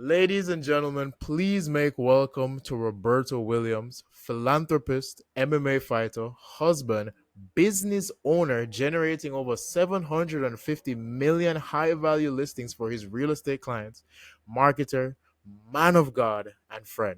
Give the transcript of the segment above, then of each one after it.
Ladies and gentlemen, please make welcome to Roberto Williams, philanthropist, MMA fighter, husband, business owner, generating over 750 million high value listings for his real estate clients, marketer, man of God, and friend.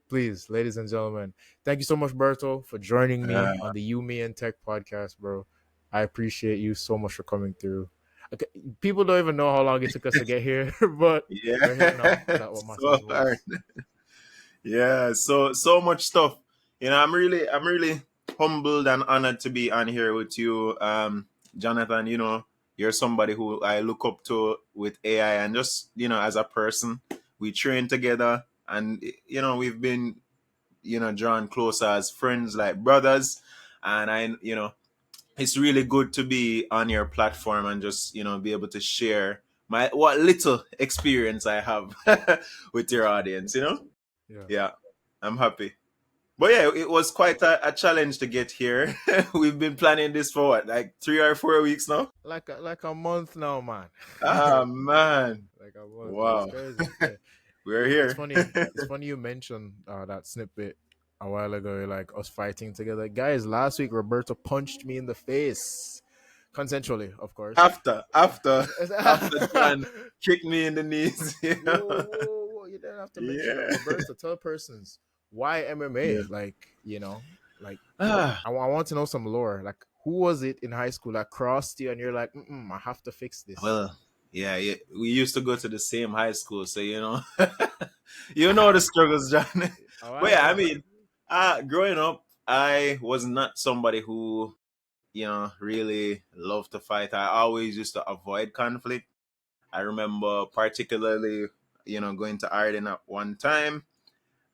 Please, ladies and gentlemen, thank you so much, Berto, for joining me on the You, Me, and Tech podcast, bro. I appreciate you so much for coming through. Okay, people don't even know how long it took us to get here, but we're here now, and Yeah, that's what so matters hard. most. Yeah, so much stuff. I'm really humbled and honored to be on here with you, Jonathan. You're somebody who I look up to with AI, and just as a person, we train together, and we've been drawn closer as friends, like brothers, and it's really good to be on your platform and just be able to share my what little experience I have with your audience. Yeah, Yeah, I'm happy. But yeah, it was quite a challenge to get here. We've been planning this for what, like 3 or 4 weeks now? like a month now, man. Ah, man. Like a month. It's Wow. crazy. Yeah, We're it's here. funny. It's funny you mentioned that snippet a while ago, like us fighting together, guys. Last week, Roberto punched me in the face, consensually, of course. after after after whoa, John kicked me in the knees. whoa, whoa! You didn't have to mention that, Yeah. Roberto. Tell persons why MMA. Yeah. Like Ah, I want to know some lore. Like, who was it in high school that crossed you and you're like, I have to fix this? well, yeah, yeah. We used to go to the same high school, so you know the struggles, John. Oh, But I yeah, I know. mean, growing up, I was not somebody who really loved to fight. I always used to avoid conflict. I remember particularly, going to Ireland at one time,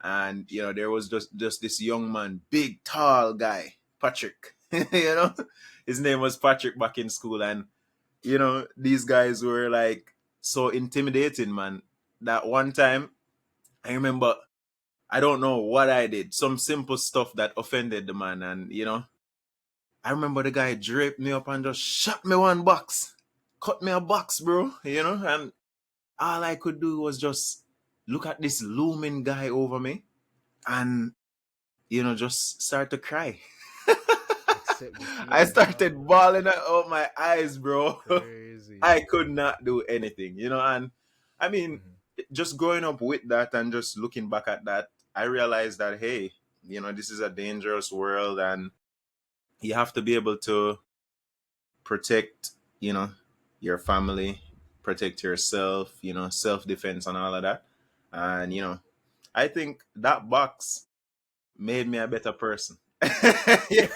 and there was just this young man, big tall guy, Patrick. His name was Patrick back in school, and these guys were like so intimidating, man. That one time, I remember, I don't know what I did, some simple stuff that offended the man, and I remember the guy draped me up and just shot me one box, cut me a box, bro. And all I could do was just look at this looming guy over me, and just start to cry. Accept defeat I and started all. bawling out my eyes, bro. Crazy. I could not do anything. And I mean, Mhm. just growing up with that and just looking back at that, I realized that, hey, this is a dangerous world, and you have to be able to protect, you know, your family, protect yourself, self defense and all of that. And, I think that box made me a better person. yeah,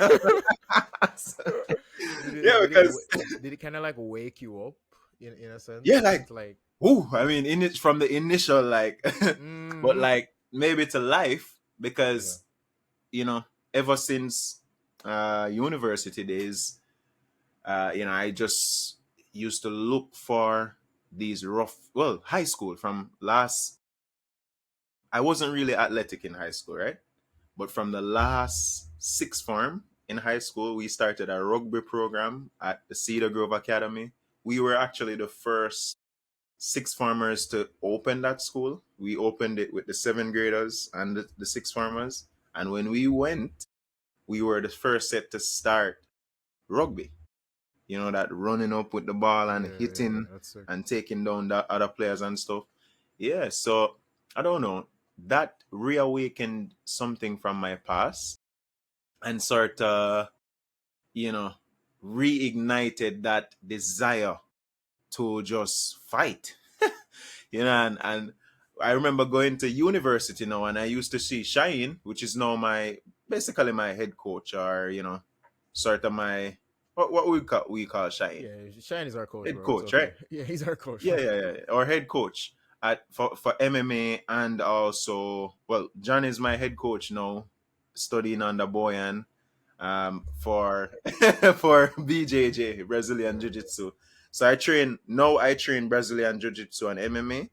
did it yeah, did it because wa- did it kind of like wake you up in a yeah, sense like, to like ooh, I mean, in it from the initial, like, but mm-hmm. like maybe to life, Yeah. because you know, ever since university days, I just used to look for these high school from last. I wasn't really athletic in high school, right? But from the last sixth form in high school, we started a rugby program at the Cedar Grove Academy. We were actually the first sixth formers to open that school. We opened it with the seventh graders and the sixth formers. And when we went, we were the first set to start rugby. That running up with the ball and Yeah, hitting that's sick. and taking down the other players and stuff. Yeah, so I don't know. That reawakened something from my past and sort of, you know, reignited that desire to just fight. And I remember going to university now, and I used to see Shine, which is now basically my head coach, or sort of my what we call Shine, Yeah, Shine is our coach, head bro. It's coach, okay. right? Yeah, he's our coach. Yeah, yeah, yeah, or head coach for MMA, and also, well, John is my head coach now, studying under Boyan, for for BJJ, Brazilian Jiu Jitsu. So I train Brazilian Jiu Jitsu and MMA,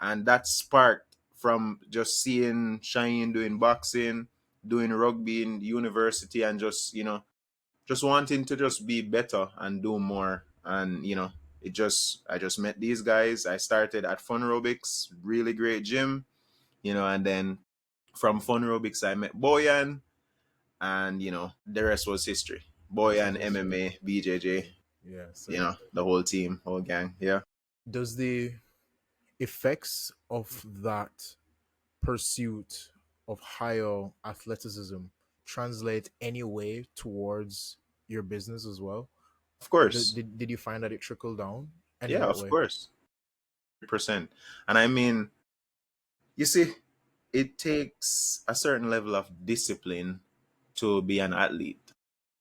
and that sparked from just seeing Shine doing boxing, doing rugby in university, and just wanting to just be better and do more, and I just met these guys. I started at Fun Aerobics, really great gym, and then from Fun Aerobics I met Boyan, and the rest was history. Rest is Boyan, history. MMA, BJJ, Yeah. So the whole team, whole gang. Yeah. does the effects of that pursuit of higher athleticism translate any way towards your business as well? Of course. Did you find that it trickled down? And in Yeah, what of way? course. 100%. And I mean, you see, it takes a certain level of discipline to be an athlete,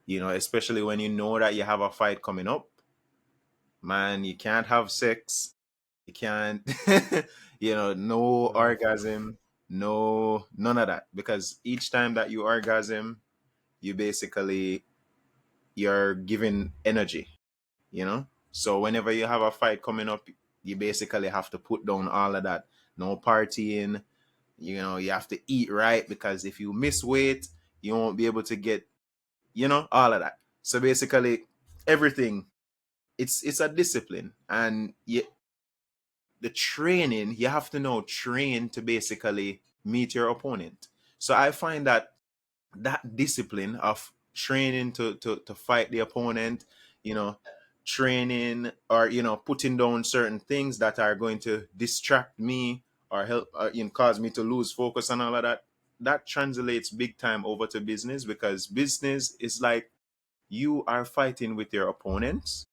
especially when you know that you have a fight coming up. Man, you can't have sex. You can't, no Oof. orgasm, no, none of that. Because each time that you orgasm, you basically, you're giving energy, So whenever you have a fight coming up, you basically have to put down all of that. No partying, you have to eat right because if you miss weight, you won't be able to get, all of that. So basically, everything, it's a discipline, and the training, you have to know train to basically meet your opponent. So I find that discipline of training to fight the opponent, you know, training or putting down certain things that are going to distract me or help cause me to lose focus and all of that. That translates big time over to business, because business is like you are fighting with your opponents,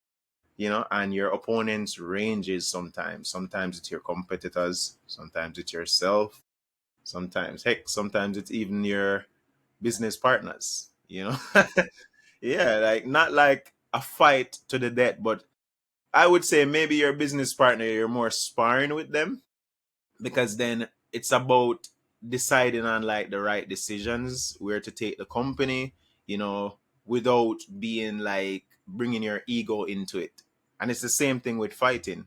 and your opponents ranges sometimes. Sometimes it's your competitors, sometimes it's yourself, sometimes it's even your business partners, Yeah, like not like a fight to the death, but I would say maybe your business partner, you're more sparring with them, because then it's about deciding on like the right decisions, where to take the company, without being like bringing your ego into it. And it's the same thing with fighting.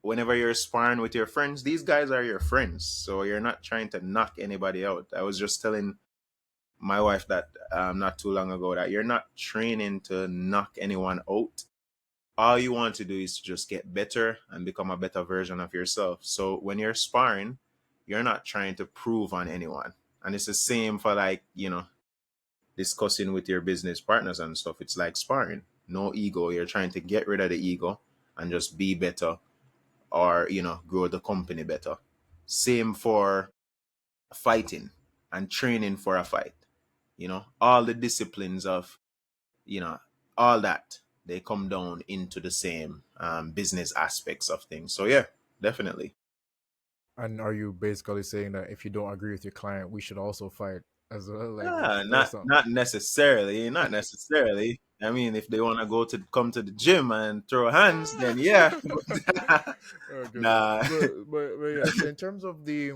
Whenever you're sparring with your friends, these guys are your friends, so you're not trying to knock anybody out. I was just telling my wife that not too long ago, that you're not training to knock anyone out. All you want to do is to just get better and become a better version of yourself. So when you're sparring, you're not trying to prove on anyone. And it's the same for like, discussing with your business partners and stuff. It's like sparring. No ego. You're trying to get rid of the ego and just be better, or, grow the company better. Same for fighting and training for a fight. All the disciplines of, you know, all that, they come down into the same business aspects of things. So yeah, definitely. And are you basically saying that if you don't agree with your client, we should also fight as well? Like Ah, there's not some. not necessarily, not necessarily. I mean, if they want to come to the gym and throw hands, then yeah. But Okay, nah. but yeah. So in terms of the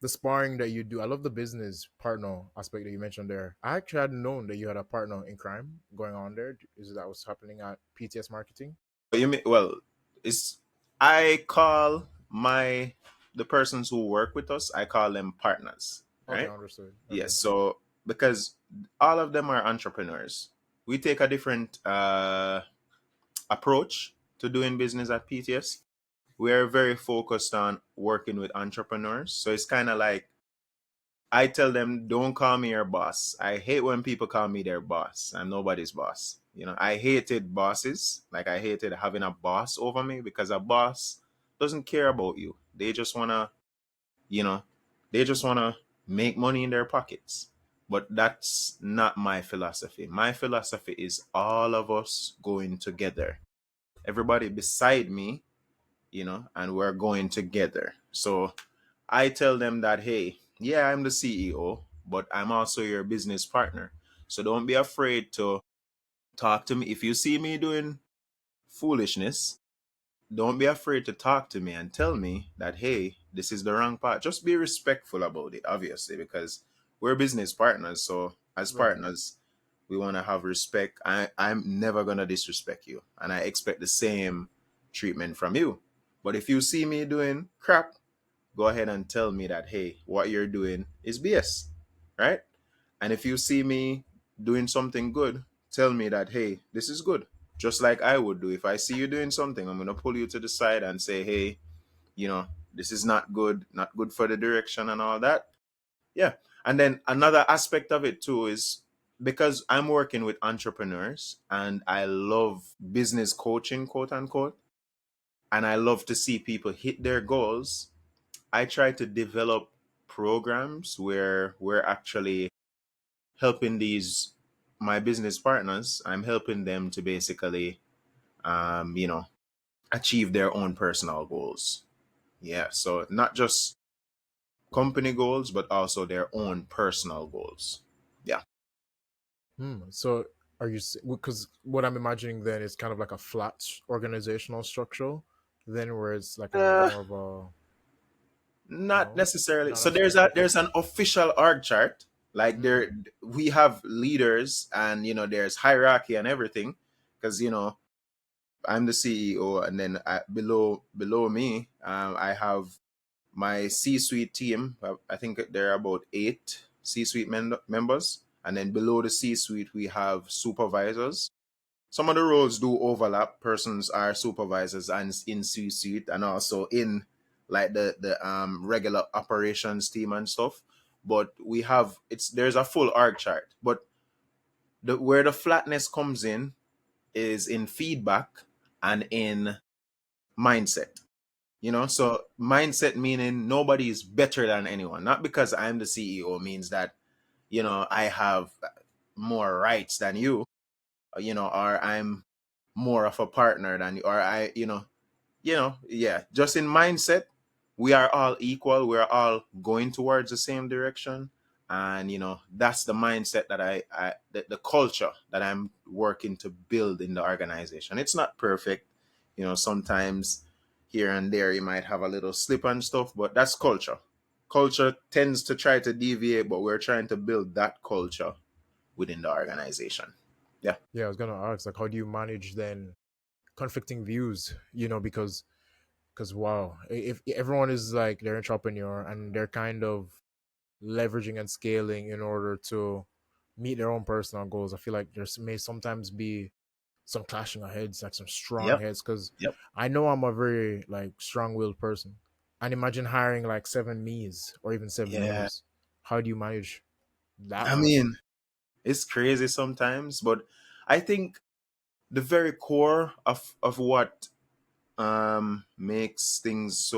sparring that you do, I love the business partner aspect that you mentioned there. I actually hadn't known that you had a partner in crime going on there. Is that what's happening at PTS Marketing? You mean, well, it's I call the persons who work with us, I call them partners, Okay, right? understood. Okay, Yes. So because all of them are entrepreneurs, we take a different approach to doing business at PTS. We are very focused on working with entrepreneurs. So it's kind of like I tell them, don't call me your boss. I hate when people call me their boss. I'm nobody's boss. I hated bosses. Like I hated having a boss over me, because a boss doesn't care about you. You know, they just wanna make money in their pockets. But that's not my philosophy. My philosophy is all of us going together. Everybody beside me, and we're going together. So I tell them that, hey, yeah, I'm the CEO, but I'm also your business partner. So don't be afraid to talk to me. If you see me doing foolishness, don't be afraid to talk to me and tell me that, hey, this is the wrong path. Just be respectful about it, obviously, because we're business partners. So as right. partners, we want to have respect. I'm never going to disrespect you. And I expect the same treatment from you. But if you see me doing crap, go ahead and tell me that, hey, what you're doing is BS, right? And if you see me doing something good, tell me that, hey, this is good. just like I would do. If I see you doing something, I'm gonna pull you to the side and say, hey, you know, this is not good for the direction and all that. Yeah. And then another aspect of it too is because I'm working with entrepreneurs and I love business coaching, quote unquote, and I love to see people hit their goals. I try to develop programs where we're actually helping these my business partners. I'm helping them to basically, you know, achieve their own personal goals. Yeah. So not just company goals, but also their own personal goals. Yeah. So are you, because what I'm imagining then is kind of like a flat organizational structure, then where it's like a Uh, more of a, Not no, necessarily. not So necessarily. Okay. there's an official org chart. Like Mm. there we have leaders and there's hierarchy and everything because I'm the CEO and then below me I have my C-suite team. I think there are about 8 C-suite members and then below the C-suite we have supervisors. Some of the roles do overlap. Persons are supervisors and in C-suite and also in like the regular operations team and stuff. But we have it's there's a full org chart. But where the flatness comes in is in feedback and in mindset. So mindset meaning nobody is better than anyone. Not because I'm the CEO means that I have more rights than you, or I'm more of a partner than you, or yeah, just in mindset, we are all equal. We're all going towards the same direction. And, that's the mindset that the culture that I'm working to build in the organization. It's not perfect. Sometimes here and there you might have a little slip and stuff, but that's culture. Culture tends to try to deviate, but we're trying to build that culture within the organization. Yeah. Yeah, I was gonna ask, like, how do you manage then conflicting views? Because wow, if everyone is like they're entrepreneur and they're kind of leveraging and scaling in order to meet their own personal goals, I feel like there may sometimes be some clashing of heads, like some strong Yep. heads. Because Yep. I know I'm a very like strong-willed person, and imagine hiring like 7 me's or even seven Yeah. you's. How do you manage that I part? mean, it's crazy sometimes, but I think the very core of what makes things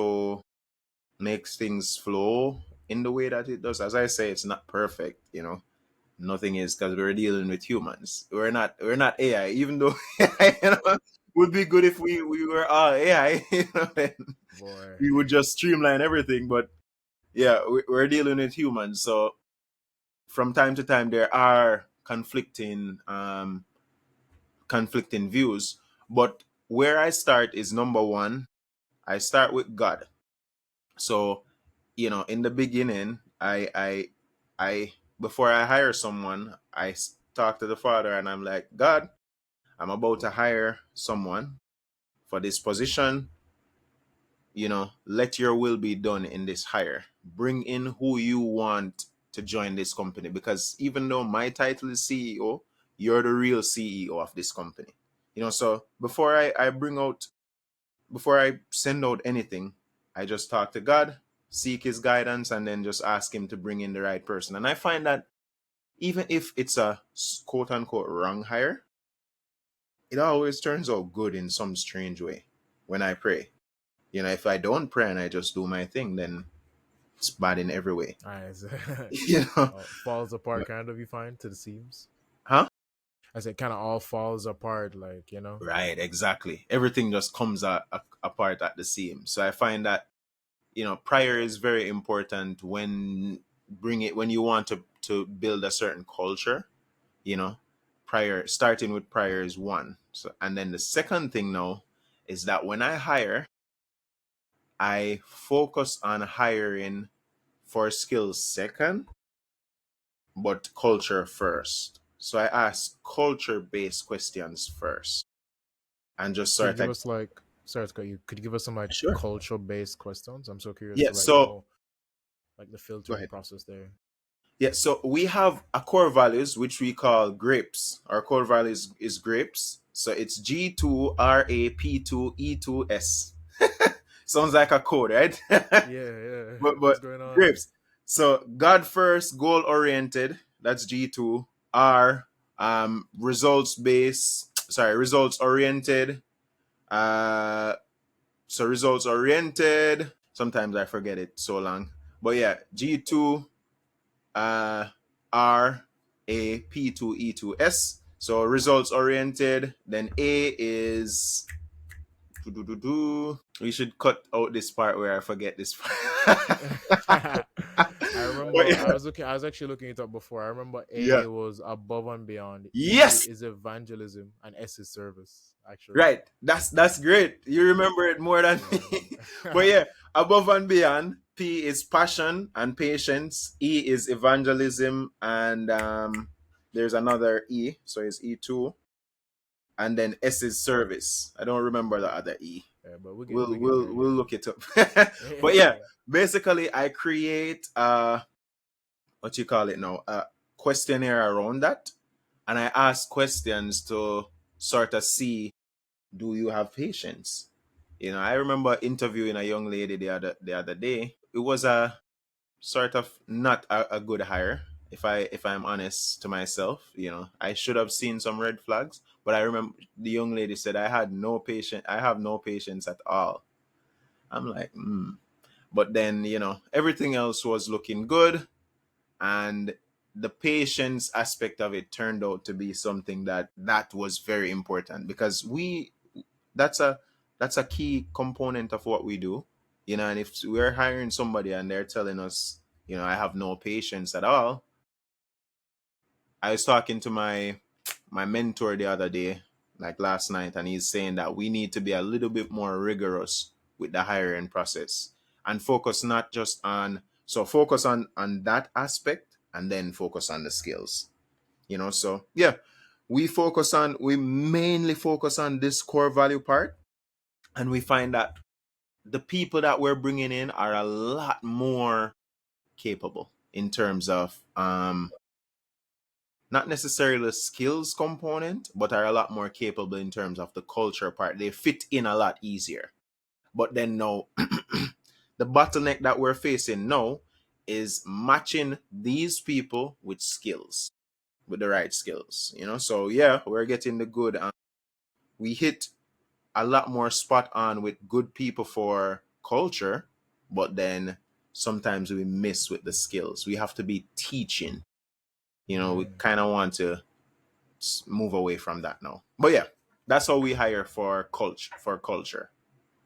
flow in the way that it does. As I say, it's not perfect. Nothing is because we're dealing with humans. We're not AI. Even though would be good if we were all AI. Then Boy, we would just streamline everything. But yeah, we're dealing with humans, so from time to time there are conflicting views. But where I start is number one, I start with God. So, in the beginning, I before I hire someone, talk to the Father and I'm like, God, I'm about to hire someone for this position. Let your will be done in this hire. Bring in who you want to join this company because even though my title is CEO, you're the real CEO of this company. So before I send out anything, I just talk to God, seek his guidance, and then just ask him to bring in the right person. And I find that even if it's a quote unquote wrong hire, it always turns out good in some strange way when I pray. If I don't pray and I just do my thing, then it's bad in every way. eyes you know? falls apart kind of. You find to the seams. Huh? I said, kind of all falls apart, like you know. Right, exactly. Everything just comes apart at the seam. So I find that prayer is very important when you want to build a certain culture. you know Prior starting with prayer is one. So and then the second thing now is that when I hire, I focus on hiring for skills second, but culture first. So I ask culture based questions first and just Could you sort give of. us like, sorry to cut you? Could you give us some like Sure. cultural based questions? I'm so curious Yeah, to like so know like the go filtering ahead. process there. Yeah, so we have a core values which we call grapes. Our core values is grapes. So it's G2RAP2E2S. Sounds like a code, right? Yeah, yeah. but What's going on? grapes. So God first, goal oriented. That's G2. R results based. Sorry, results oriented. Uh, so results oriented. Sometimes I forget it so long. But yeah, G2 uh, R A P2E2S. So results oriented. Then A is we should cut out this part where I forget this part. I But remember yeah, I was actually looking it up before. I remember yeah. A was above and beyond, E Yes, is evangelism, and S is service, actually. right. That's great. You remember it more than Yeah, me. But yeah, above and beyond. P is passion and patience. E is evangelism, and there's another E, so it's E2, and then S is service. I don't remember the other E. yeah, but We'll we getting we'll there, we'll yeah. look it up. But yeah, basically, I create what you call it now, a questionnaire around that, and I ask questions to sort of see, do you have patience? I remember interviewing a young lady the other day. It was a sort of not a good hire, if I'm honest to myself. I should have seen some red flags, but I remember the young lady said, I have no patience at all. I'm like, but then everything else was looking good, and the patience aspect of it turned out to be something that was very important, because we that's a key component of what we do. And if we're hiring somebody and they're telling us, I have no patience at all. I was talking to my mentor the other day, like last night, and he's saying that we need to be a little bit more rigorous with the hiring process, and focus not just on so focus on that aspect, and then focus on the skills. So yeah, we mainly focus on this core value part, and we find that the people that we're bringing in are a lot more capable in terms of not necessarily the skills component, but are a lot more capable in terms of the culture part. They fit in a lot easier. But then now, the bottleneck that we're facing now is matching these people with skills, with the right skills. So yeah, we're getting the good. We hit a lot more spot on with good people for culture, but then sometimes we miss with the skills. We have to be teaching. We Mm, kind of want to move away from that now. But yeah, that's how we hire for culture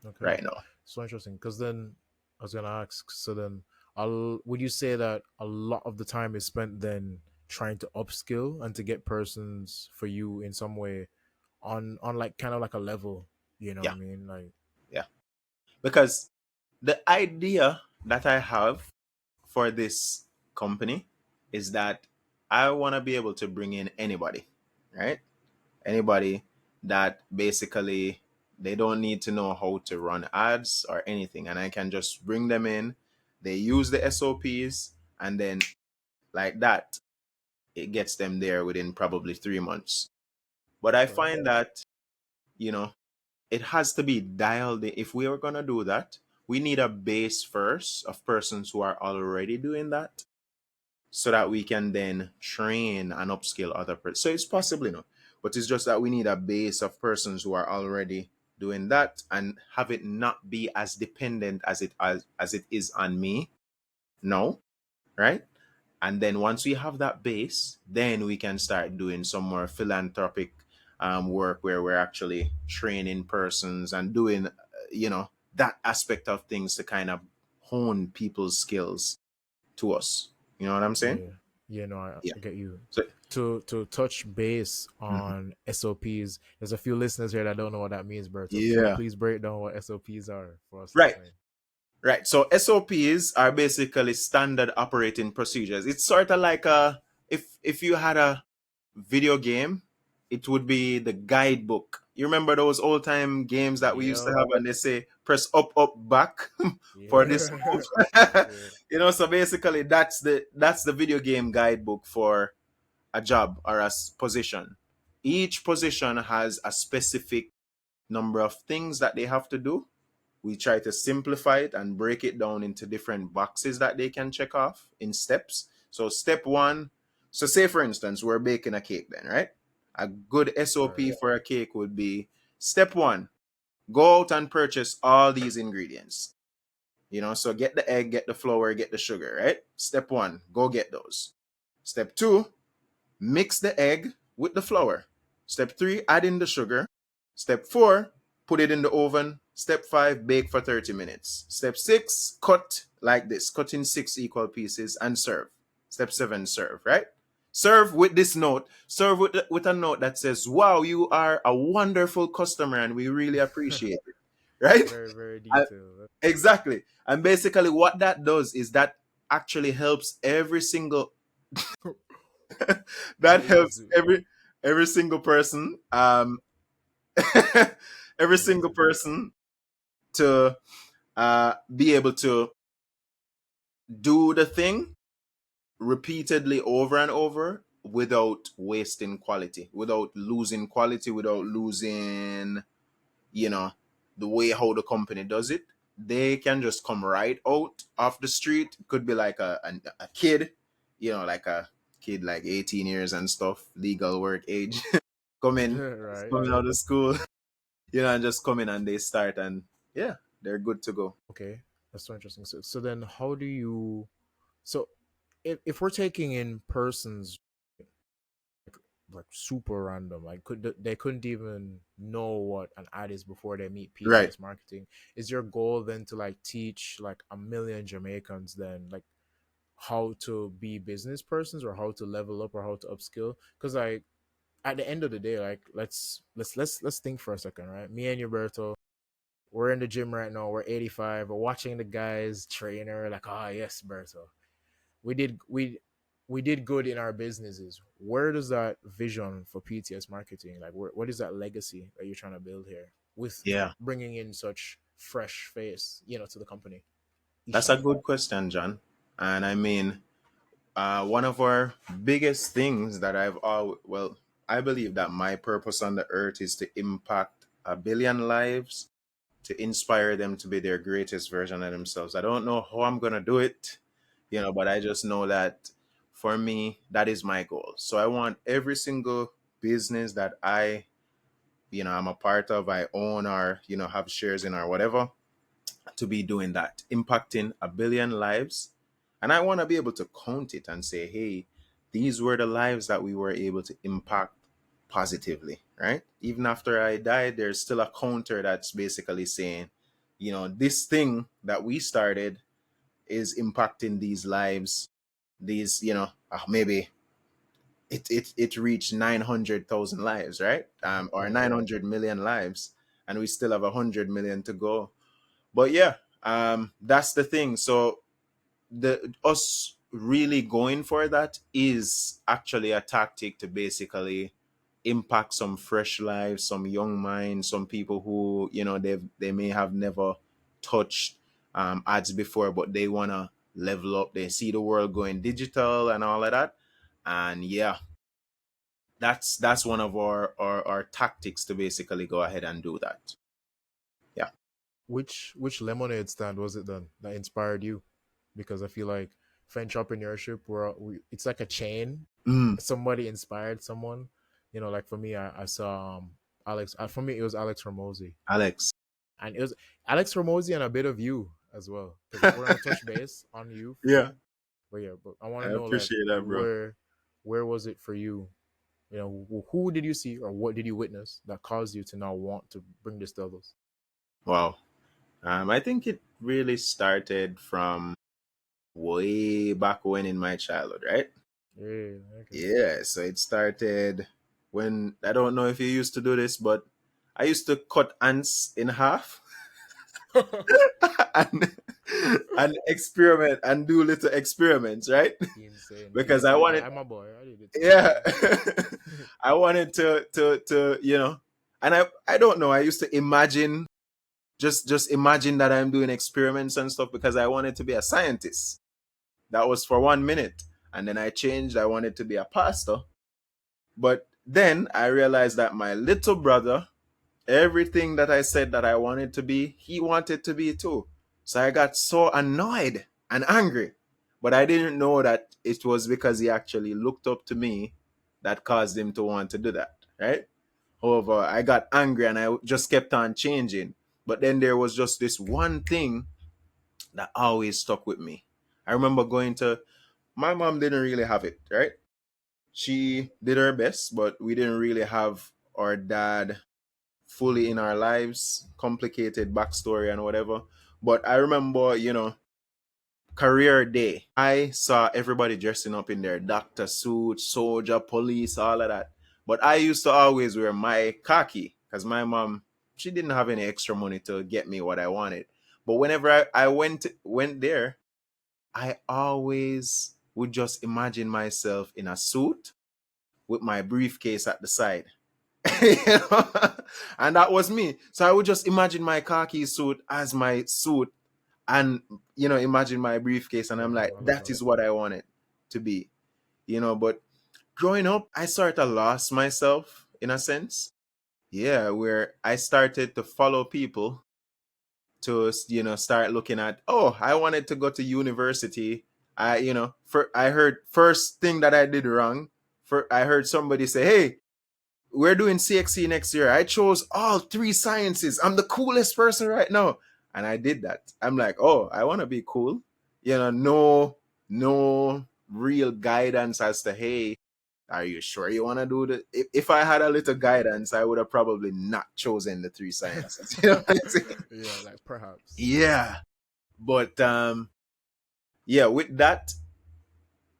okay. right now. So interesting. Because then I was gonna ask. So then, would you say that a lot of the time is spent then trying to upskill and to get persons for you in some way on like kind of like a level? You know what Yeah, I mean? Like, yeah. Because the idea that I have for this company is that I want to be able to bring in anybody, right? Anybody that basically they don't need to know how to run ads or anything, and I can just bring them in. They use the SOPs, and then like that, it gets them there within probably 3 months. But I okay. find that you know it has to be dialed in. If we are gonna do that, we need a base first of persons who are already doing that, so that we can then train and upskill other persons. So it's possibly no, but it's just that we need a base of persons who are already doing that, and have it not be as dependent as it is on me. No, right? And then once we have that base, then we can start doing some more philanthropic work, where we're actually training persons and doing, that aspect of things to kind of hone people's skills to us. You know what I'm saying? Yeah, yeah, no, Yeah. I get you. So To touch base mhm. on SOPs, there's a few listeners here that don't know what that means, Berto. Can you Yeah. please break down what SOPs are for us Right. listening? Right. So SOPs are basically standard operating procedures. It's sort of like if you had a video game, it would be the guidebook. You remember those old time games that we used to Yep. have, and they say press up, up, back for this Yeah. move. Yeah. So basically that's the video game guidebook for a job or a position. Each position has a specific number of things that they have to do. We try to simplify it and break it down into different boxes that they can check off in steps. So step one, so say for instance, we're baking a cake then, right? A good Right. SOP for a cake would be step one, go out and purchase all these ingredients. So get the egg, get the flour, get the sugar, right? Step one, go get those. Step two, mix the egg with the flour. Step three, add in the sugar. Step four, put it in the oven. Step five, bake for 30 minutes. Step six, cut like this, cut in six equal pieces and serve. Step seven, serve, right? Serve with this note. Serve with a note that says, wow, you are a wonderful customer and we really appreciate it, right? Very, very And- detailed. exactly. And basically, what that does is that actually helps every single that That helps easy. every single person every single Easy. person to be able to do the thing repeatedly over and over without wasting quality, without losing quality, without losing you know the way how the company does it. They can just come right out off the street. Could be like a kid, like a kid like 18 years and stuff, legal work age. come in Right. Coming out of school, and just come in and they start, and yeah, they're good to go. Okay. That's so interesting. So then how do you so if we're taking in persons like super random, like they couldn't even know what an ad is before they meet Right. PTS marketing, is your goal then to like teach like a million Jamaicans then like how to be business persons or how to level up or how to upskill? Because like at the end of the day, like let's think for a second, right? Me and Roberto, we're in the gym right now. We're 85. We're watching the guys trainer. Like, ah, yes, Berto. We did we did good in our businesses. Where does that vision for PTS marketing, like, what is that legacy that you're trying to build here with Yeah, bringing in such fresh face, to the company each that's a time? good question, John. And I mean, one of our biggest things that I believe that my purpose on the earth is to impact a billion lives, to inspire them to be their greatest version of themselves. I don't know how I'm gonna do it, but I just know that for me, that is my goal. So I want every single business that I'm a part of, I own, or have shares in, or whatever, to be doing that, impacting a billion lives. And I want to be able to count it and say, hey, these were the lives that we were able to impact positively, right? Even after I died, there's still a counter that's basically saying, this thing that we started is impacting these lives. These, maybe it reached 900,000 lives, right? Or Right. 900 million lives, and we still have 100 million to go. But yeah, that's the thing. So the us really going for that is actually a tactic to basically impact some fresh lives, some young minds, some people who they may have never touched ads before, but they wanna level up. They see the world going digital and all of that, and yeah, that's one of our tactics to basically go ahead and do that. Yeah. Which lemonade stand was it then that inspired you? Because I feel like French entrepreneurship, it's like a chain. Mm, Somebody inspired someone. Like for me, I saw Alex. For me, it was Alex Ramosi, Alex. and it was Alex Ramosi and a bit of you as well. Because like we're gonna touch base on you Yeah, fully, but yeah, but I want I to know like appreciate that, bro. where was it for you? Who did you see or what did you witness that caused you to now want to bring this to others? Wow. I think it really started from way back when in my childhood, right? Yeah, okay. Yeah, so it started when I don't know if you used to do this, but I used to cut ants in half and experiment and do little experiments, right? Insane, Because I insane. wanted, I'm a boy. I did it too. yeah, Yeah. I wanted to And I don't know. I used to imagine, just imagine that I'm doing experiments and stuff because I wanted to be a scientist. That was for 1 minute. And then I changed. I wanted to be a pastor. But then I realized that my little brother, everything that I said that I wanted to be, he wanted to be too. So I got so annoyed and angry. But I didn't know that it was because he actually looked up to me that caused him to want to do that, right? However, I got angry and I just kept on changing. But then there was just this one thing that always stuck with me. I remember going to, my mom didn't really have it, right? She did her best, but we didn't really have our dad fully in our lives, complicated backstory and whatever. But I remember, career day, I saw everybody dressing up in their doctor suit, soldier, police, all of that. But I used to always wear my khaki because my mom, she didn't have any extra money to get me what I wanted. But whenever I went there, I always would just imagine myself in a suit with my briefcase at the side. You know? And that was me. So I would just imagine my khaki suit as my suit and imagine my briefcase, and I'm Yeah, like, I love that that. is what I want it to be. But growing up, I sort of lost myself in a sense. Yeah, where I started to follow people to start looking at, oh, I wanted to go to university. I heard first thing that I did wrong. I heard somebody say, hey, we're doing CXC next year. I chose all three sciences. I'm the coolest person right now. And I did that. I'm like, oh, I want to be cool. No real guidance as to, hey, are you sure you want to do the? If I had a little guidance, I would have probably not chosen the three sciences. You know what I'm saying? Yeah, like perhaps. Yeah. But yeah, with that,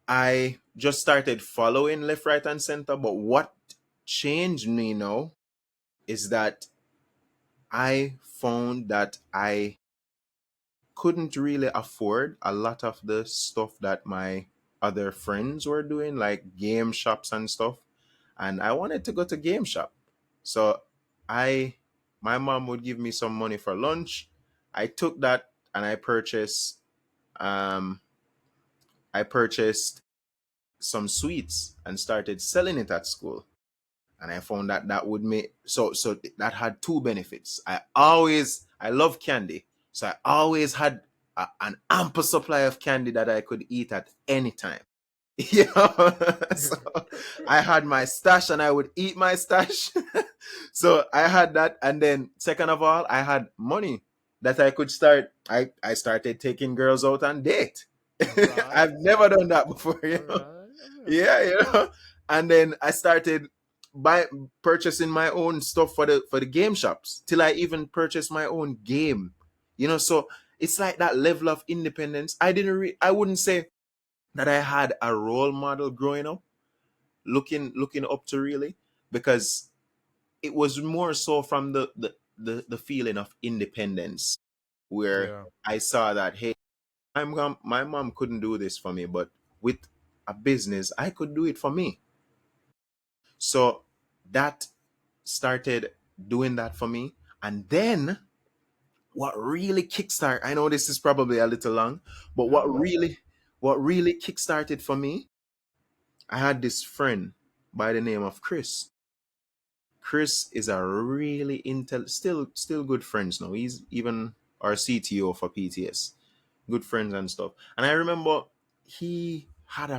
I just started following left, right, and center. But what changed me now is that I found that I couldn't really afford a lot of the stuff that my other friends were doing, like game shops and stuff. And I wanted to go to game shop. So I my mom would give me some money for lunch. I took that and um I purchased some sweets and started selling it at school. And I found that that would make so that had two benefits. I love candy, so I always had an ample supply of candy that I could eat at any time. So I had my stash and I would eat my stash. So I had that, and then second of all, I had money that I could start. I started taking girls out on date. Right. I've never done that before. All right. Yeah, and then I started by purchasing my own stuff for the game shops till I even purchased my own game. So it's like that level of independence. I wouldn't say that I had a role model growing up, looking up to really, because it was more so from the feeling of independence where Yeah. I saw that, hey, my mom couldn't do this for me, but with a business I could do it for me. So that started doing that for me. And then what really kickstart, I know this is probably a little long, but Yeah, man. what really kickstarted for me, I had this friend by the name of Chris. Chris is a really still good friends now. He's even our CTO for PTS. Good friends and stuff. And I remember he has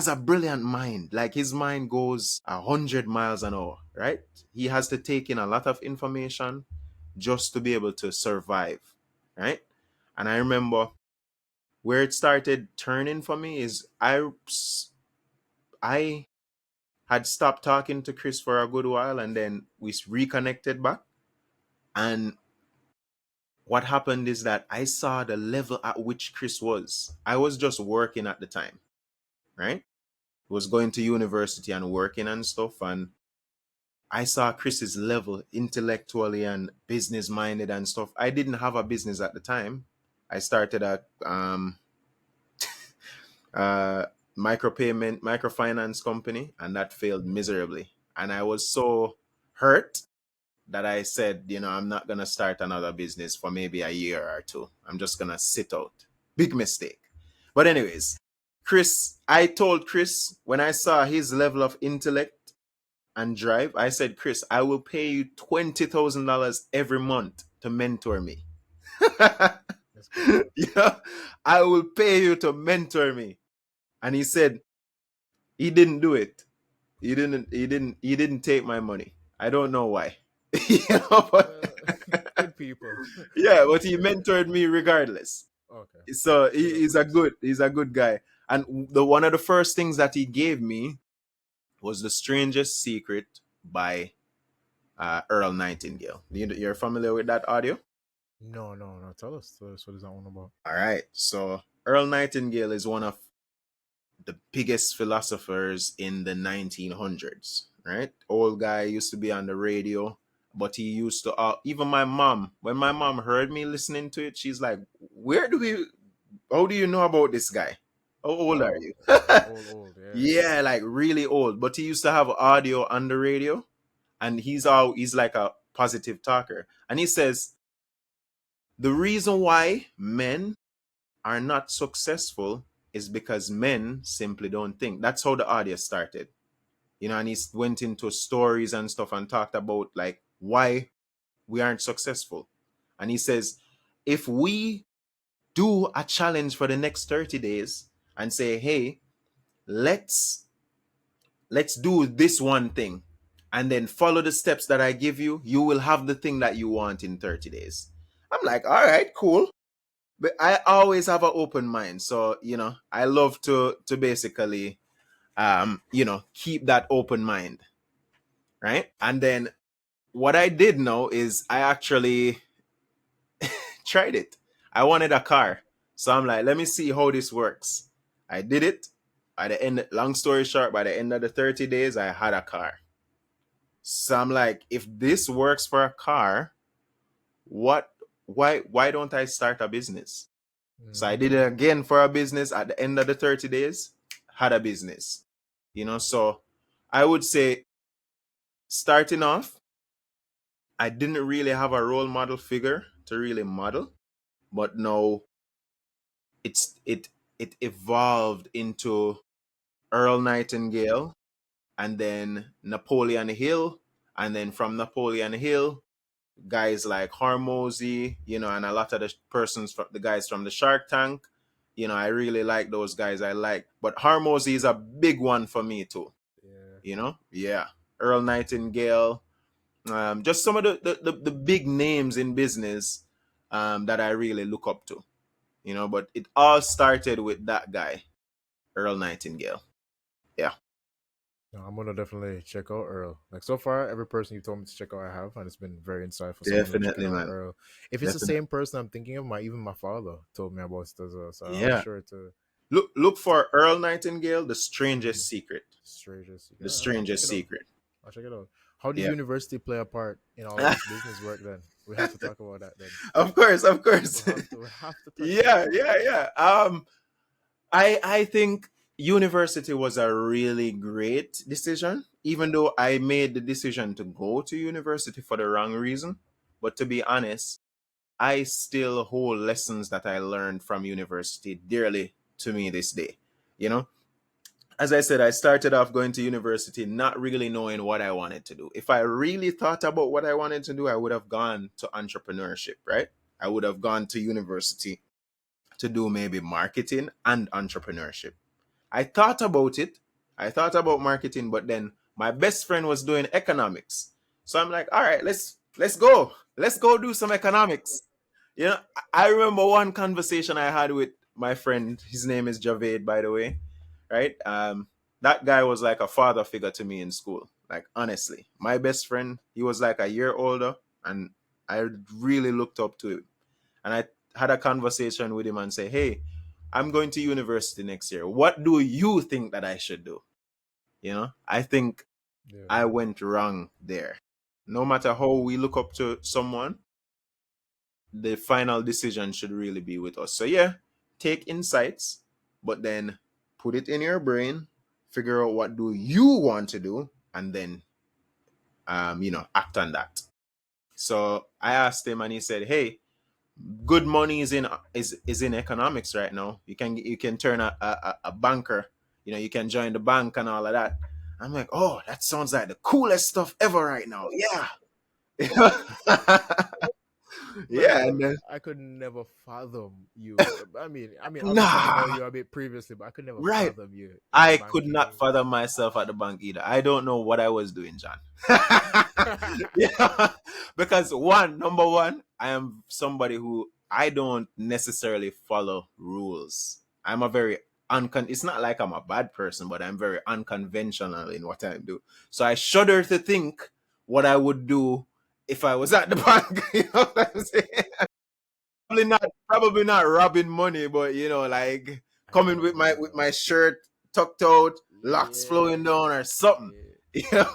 a brilliant mind. Like his mind goes 100 miles an hour, right? He has to take in a lot of information just to be able to survive, right? And I remember where it started turning for me is I had stopped talking to Chris for a good while, and then we reconnected back. And what happened is that I saw the level at which Chris was. I was just working at the time, right? Was going to university and working and stuff. And I saw Chris's level intellectually and business minded and stuff. I didn't have a business at the time. I started a uh, microfinance company, and that failed miserably. And I was so hurt. that I said, I'm not gonna start another business for maybe a year or two. I'm just gonna sit out. Big mistake. But anyways, I told Chris when I saw his level of intellect and drive, I said, Chris, I will pay you $20,000 every month to mentor me. That's good, man. Yeah, I will pay you to mentor me. And he said he didn't do it. He didn't take my money. I don't know why. You know, but Well, good people. yeah, but he mentored me regardless. Okay. So Good on he's a Chris. good guy. And the one of the first things that he gave me was The Strangest Secret by Earl Nightingale. You're familiar with that audio? No, no, no. Tell us what is that one about? All right. So Earl Nightingale is one of the biggest philosophers in the 1900s, right? Old guy used to be on the radio, but he used to, even my mom, when my mom heard me listening to it, she's like, how do you know about this guy? How old are Oh, you? old, yeah. Yeah, like really old. But he used to have audio on the radio, and he's like a positive talker. And he says, the reason why men are not successful is because men simply don't think. That's how the audio started. And he went into stories and stuff and talked about like why we aren't successful. And he says, if we do a challenge for the next 30 days and say, hey, let's do this one thing and then follow the steps that I give you, you will have the thing that you want in 30 days. I'm like, all right, cool. But I always have an open mind. So, I love to basically keep that open mind. Right. And then what I did know is I actually tried it. I wanted a car. So I'm like, let me see how this works. I did it. By the end, long story short, by the end of the 30 days, I had a car. So I'm like, if this works for a car, what why don't I start a business? So I Mm-hmm. did it again for a business at the end of the 30 days, had a business. So I would say starting off, I didn't really have a role model figure to really model, but now it's it evolved into Earl Nightingale and then Napoleon Hill, and then from Napoleon Hill, guys like Hormozy, and a lot of the guys from the Shark Tank. I really like those guys. But Hormozy is a big one for me too. Yeah. Yeah. Earl Nightingale, just some of the big names in business that I really look up to. But it all started with that guy, Earl Nightingale. Yeah, No, I'm gonna definitely check out Earl. Like so far, every person you told me to check out, I have, and it's been very insightful. So I'm gonna be checking definitely, out man. Earl. If it's the Definitely. same person I'm thinking of, even my father told me about it as well. So I'll be Yeah. sure to. Look for Earl Nightingale, The Strangest Mm, Secret. strangers. The Yeah, I'll check Strangest it out. Secret. I'll check it out. How do Yeah. university play a part in all of this business work? Then we have to talk about that. Then Of course, of we course. have to. We have to touch on Yeah, that. yeah, yeah. I think university was a really great decision, even though I made the decision to go to university for the wrong reason. But to be honest, I still hold lessons that I learned from university dearly to me this day. You know, as I said, I started off going to university not really knowing what I wanted to do. If I really thought about what I wanted to do, I would have gone to entrepreneurship, right? I would have gone to university to do maybe marketing and entrepreneurship. I thought about it. I thought about marketing, but then my best friend was doing economics. So I'm like, all right, let's go. Let's go do some economics. I remember one conversation I had with my friend. His name is Javed, by the way. Right? That guy was like a father figure to me in school. Like honestly, my best friend, he was like a year older, and I really looked up to him. And I had a conversation with him and say, "Hey, I'm going to university next year. What do you think that I should do?" I think Yeah. I went wrong there. No matter how we look up to someone, the final decision should really be with us. So yeah, take insights, but then put it in your brain, figure out what do you want to do, and then act on that. So I asked him, and he said, "Hey, good money is in economics right now. You can turn a banker. You know, you can join the bank and all of that." I'm like, "Oh, that sounds like the coolest stuff ever right now." Yeah. Yeah, Bro, and then, I could never fathom you. Obviously, I know nah, you a bit previously, but I could never right. fathom you in the I could not banking. fathom myself at the bank either. I don't know what I was doing, John. Yeah, because number one, I am somebody who I don't necessarily follow rules. I'm a very It's not like I'm a bad person, but I'm very unconventional in what I do. So I shudder to think what I would do if I was at the bank. You know what I'm saying? Probably not robbing money, but like I coming with know, my I with know. my shirt tucked out, locks flowing Yeah, down or something. yeah. You know?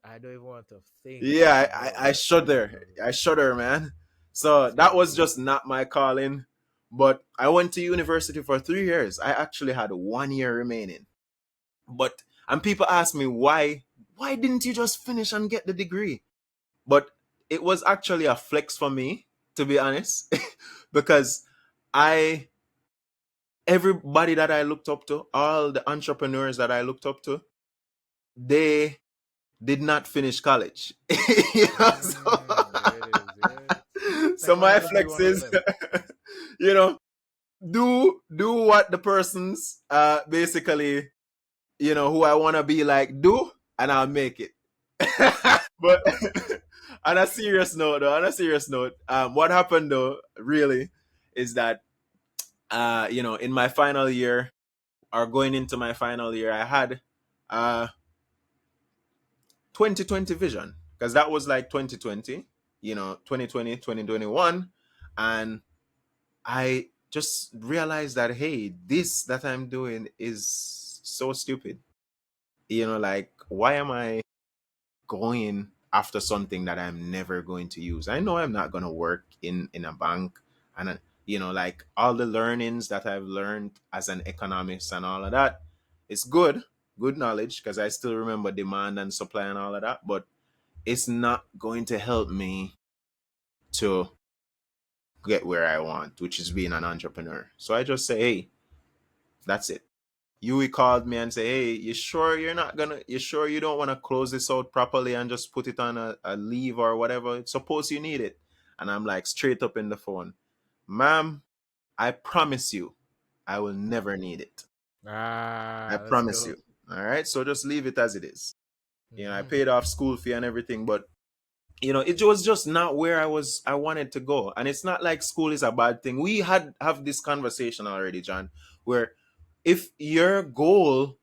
I don't even want to think, Yeah, I bro. I don't shudder. know. I shudder, man. So That's that was crazy. just not my calling. But I went to university for 3 years. I actually had 1 year remaining. But and people ask me why didn't you just finish and get the degree? But it was actually a flex for me, to be honest, because I everybody that I looked up to, all the entrepreneurs that I looked up to, they did not finish college. You know, There it is. Yeah. so Like why my not just be flex one of is, them? you know, do what the persons basically, who I want to be like do, and I'll make it. But on a serious note, what happened though, really, is that in my final year, or going into my final year, I had uh 2020 vision, because that was like 2020, 2020, 2021, and I just realized that, hey, this that I'm doing is so stupid. Like, why am I going after something that I'm never going to use? I know I'm not going to work in a bank, and like all the learnings that I've learned as an economist and all of that, it's good knowledge, because I still remember demand and supply and all of that, but it's not going to help me to get where I want, which is being an entrepreneur. So I just say, hey, that's it. Yui called me and say, "Hey, you sure you don't want to close this out properly and just put it on a leave or whatever? Suppose you need it." And I'm like, straight up in the phone, "Ma'am, I promise you, I will never need it. I Let's promise go. you. All right. So just leave it as it is." I Hmm. paid off school fee and everything, but it was just not where I wanted to go. And it's not like school is a bad thing. We have this conversation already, John, where if your goal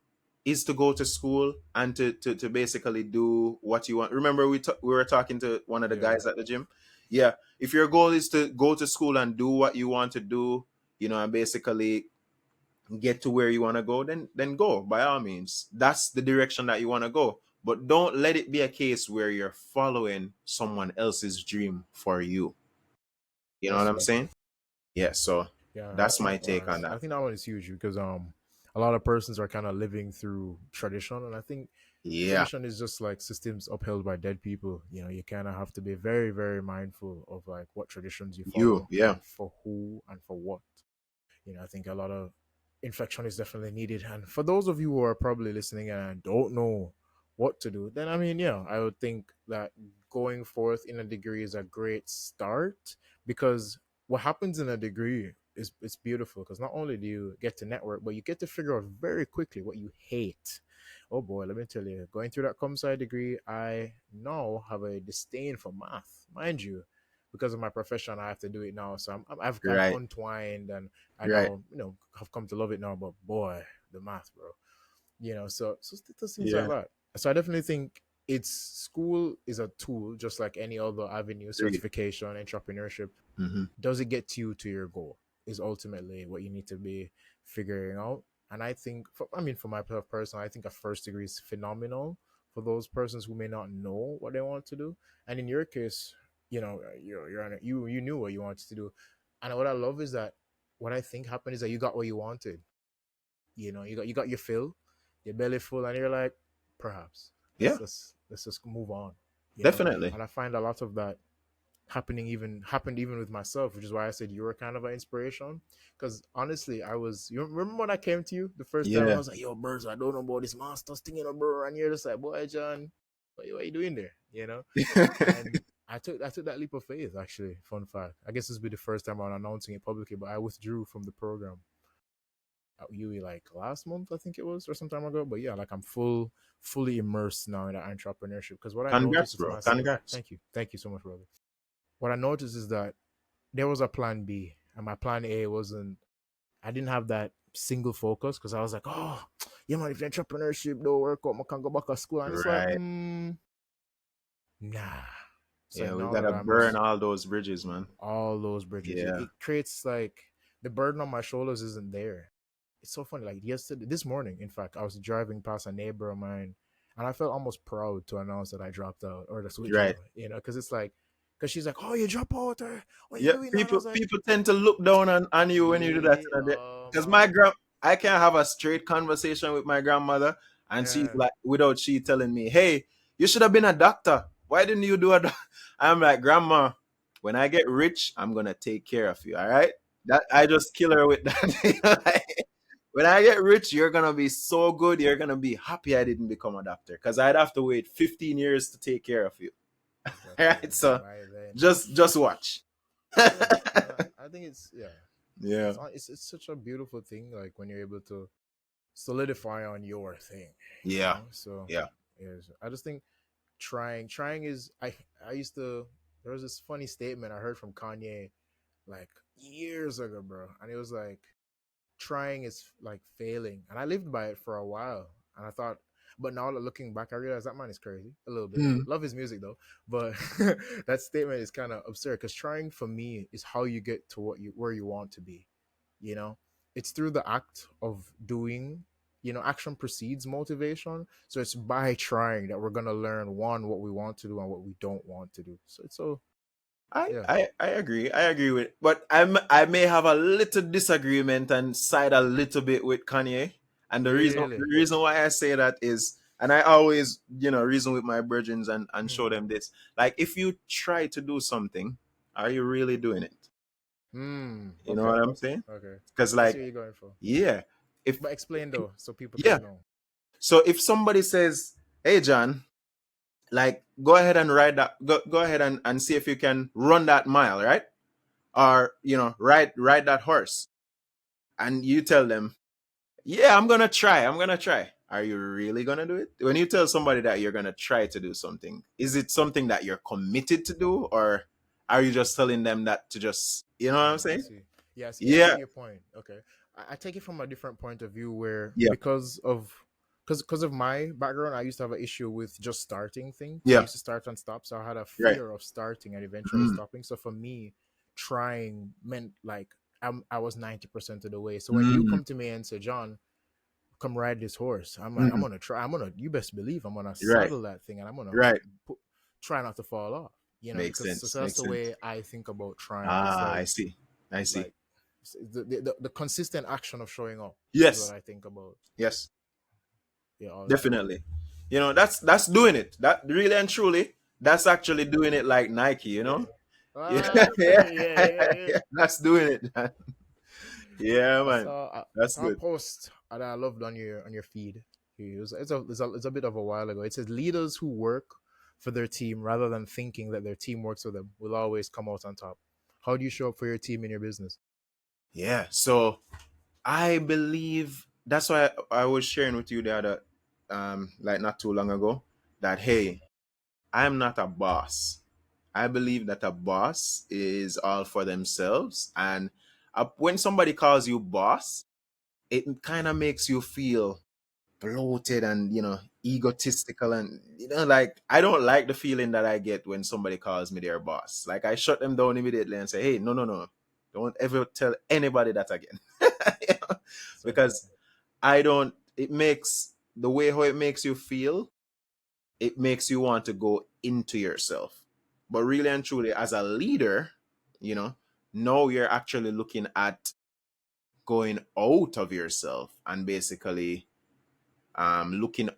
is to go to school and to basically do what you want. Remember, we were talking to one of the Yeah. guys at the gym. Yeah, if your goal is to go to school and do what you want to do, and basically get to where you want to go, then go, by all means. That's the direction that you want to go. But don't let it be a case where you're following someone else's dream for you. You know what That's I'm true. saying? Yeah, so Yeah, that's my take on I that. think that one is huge because a lot of persons are kind of living through tradition, and I think Yeah. tradition is just like systems upheld by dead people. You kind of have to be very very mindful of like what traditions you follow Yeah. and for who and for what. I think a lot of inflection is definitely needed. And for those of you who are probably listening and don't know what to do, then yeah, I would think that going forth in a degree is a great start because what happens in a degree is it's beautiful because not only do you get to network, but you get to figure out very quickly what you hate. Oh boy, let me tell you, going through that com sci degree, I now have a disdain for math, mind you, because of my profession. I have to do it now, so I've kind of Right. untwined and I Right. now, have come to love it now. But boy, the math, bro. So those things like Yeah. that. So I definitely think it's school is a tool, just like any other avenue, Agreed. certification, entrepreneurship. Mm-hmm. Does it get you to your goal? Is ultimately what you need to be figuring out. And I think, for myself personally, I think a first degree is phenomenal for those persons who may not know what they want to do. And in your case, you knew what you wanted to do. And what I love is that what I think happened is that you got what you wanted. You got your fill, your belly full, and you're like, perhaps Yeah. let's just move on. you know. Definitely. And I find a lot of that happened even with myself, which is why I said you were kind of an inspiration. Because honestly, you remember when I came to you the first time and I Yeah. was like, "Yo, Birds, I don't know about this masters thing, bro," and you're just like, "Boy, John, what you doing there?" You know. And I took that leap of faith. Actually, fun fact. I guess this will be the first time I'm announcing it publicly, but I withdrew from the program at UE like last month, I think it was, or some time ago. But yeah, like I'm fully immersed now in that entrepreneurship because what I noticed Congrats, with bro. myself. Congrats. Thank you so much, brother. What I noticed is that there was a plan B, and my plan A wasn't. I didn't have that single focus because I was like, oh, yeah, man, if the entrepreneurship don't work out, I can go back to school, and it's like, Right. nah. So Yeah, we now that gotta I'm burn just all those bridges, man. all those bridges, it, Yeah. it creates like the burden on my shoulders isn't there. It's so funny. Like this morning, in fact, I was driving past a neighbor of mine, and I felt almost proud to announce that I dropped out or just withdrew. Right. Because it's like, because she's like, "Oh, you drop out, or what are you Yeah, doing now?" And I people was like, people tend to look down on you when you do that. "Yeah, Because man, I can't have a straight conversation with my grandmother, and she's yeah, like, without she telling me, "Hey, you should have been a doctor. Why didn't you do a?" I'm like, Grandma, when I get rich, I'm gonna take care of you. All right. That I just kill her with that. When I get rich, you're gonna be so good. You're gonna be happy I didn't become a doctor because I'd have to wait 15 years to take care of you. All exactly." right. So By then, just watch. yeah, and I think it's yeah, Yeah. it's such a beautiful thing. Like when you're able to solidify on your thing, you Yeah. know. So Yeah. yes, I just think trying is I used to there was this funny statement I heard from Kanye like years ago, bro, and it was like trying is like failing, and I lived by it for a while, and I thought, but now looking back, I realize that man is crazy a little bit. Mm. Love his music though, but that statement is kind of absurd because trying for me is how you get to where you want to be. You know, it's through the act of doing. Action precedes motivation, so it's by trying that we're gonna learn one what we want to do and what we don't want to do. So it's so yeah, I agree. I agree with, but I may have a little disagreement and side a little bit with Kanye. And the really. reason why I say that is, and I always reason with my virgins and show Hmm. them this. Like, if you try to do something, are you really doing it? You know Okay. what I'm saying? Okay. Because I see like, what you're going for. yeah, if But explain though, so people yeah, can know. so if somebody says, "Hey, John, like go ahead and ride that, go ahead and see if you can run that mile, right?" Or ride that horse, and you tell them, "Yeah, I'm gonna try." Are you really gonna do it? When you tell somebody that you're gonna try to do something, is it something that you're committed to do, or are you just telling them that to just, you know what I'm I saying? see. Yeah, I Yeah. see your point. Okay. I take it from a different point of view where Yeah. because of my background, I used to have an issue with just starting things. I Yeah. used to start and stop, so I had a Right. fear of starting and eventually Mm. stopping. So for me, trying meant like I was 90% of the way. So when you Mm. come to me and say, John, come ride this horse. I'm like, I'm Mm. gonna try. You best believe I'm gonna Right. saddle that thing and I'm gonna Right. put, try not to fall off. Makes Because sense. so that's Makes the sense. way I think about trying. It's Ah, I see. I see. like the consistent action of showing up is what Yes. I think about. Yes. Yeah, all the time. Definitely. That's doing it. That really and truly, that's actually doing it like Nike, you Yeah. know? Yeah, Yeah, yeah. yeah, that's doing it. Yeah, I man. saw I That's saw a good. post that I loved on your feed. It's a bit of a while ago. It says leaders who work for their team rather than thinking that their team works for them will always come out on top. How do you show up for your team in your business? Yeah. So I believe that's why I was sharing with you the other, like not too long ago, that hey, I'm not a boss. I believe that a boss is all for themselves, and when somebody calls you boss, it kind of makes you feel bloated and egotistical, and like I don't like the feeling that I get when somebody calls me their boss. Like, I shut them down immediately and say, hey, no, no, no, don't ever tell anybody that again. You know? Because Certainly. I don't it makes the way how it makes you feel, it makes you want to go into yourself. But really and truly, as a leader, you know now you're actually looking at going out of yourself and basically looking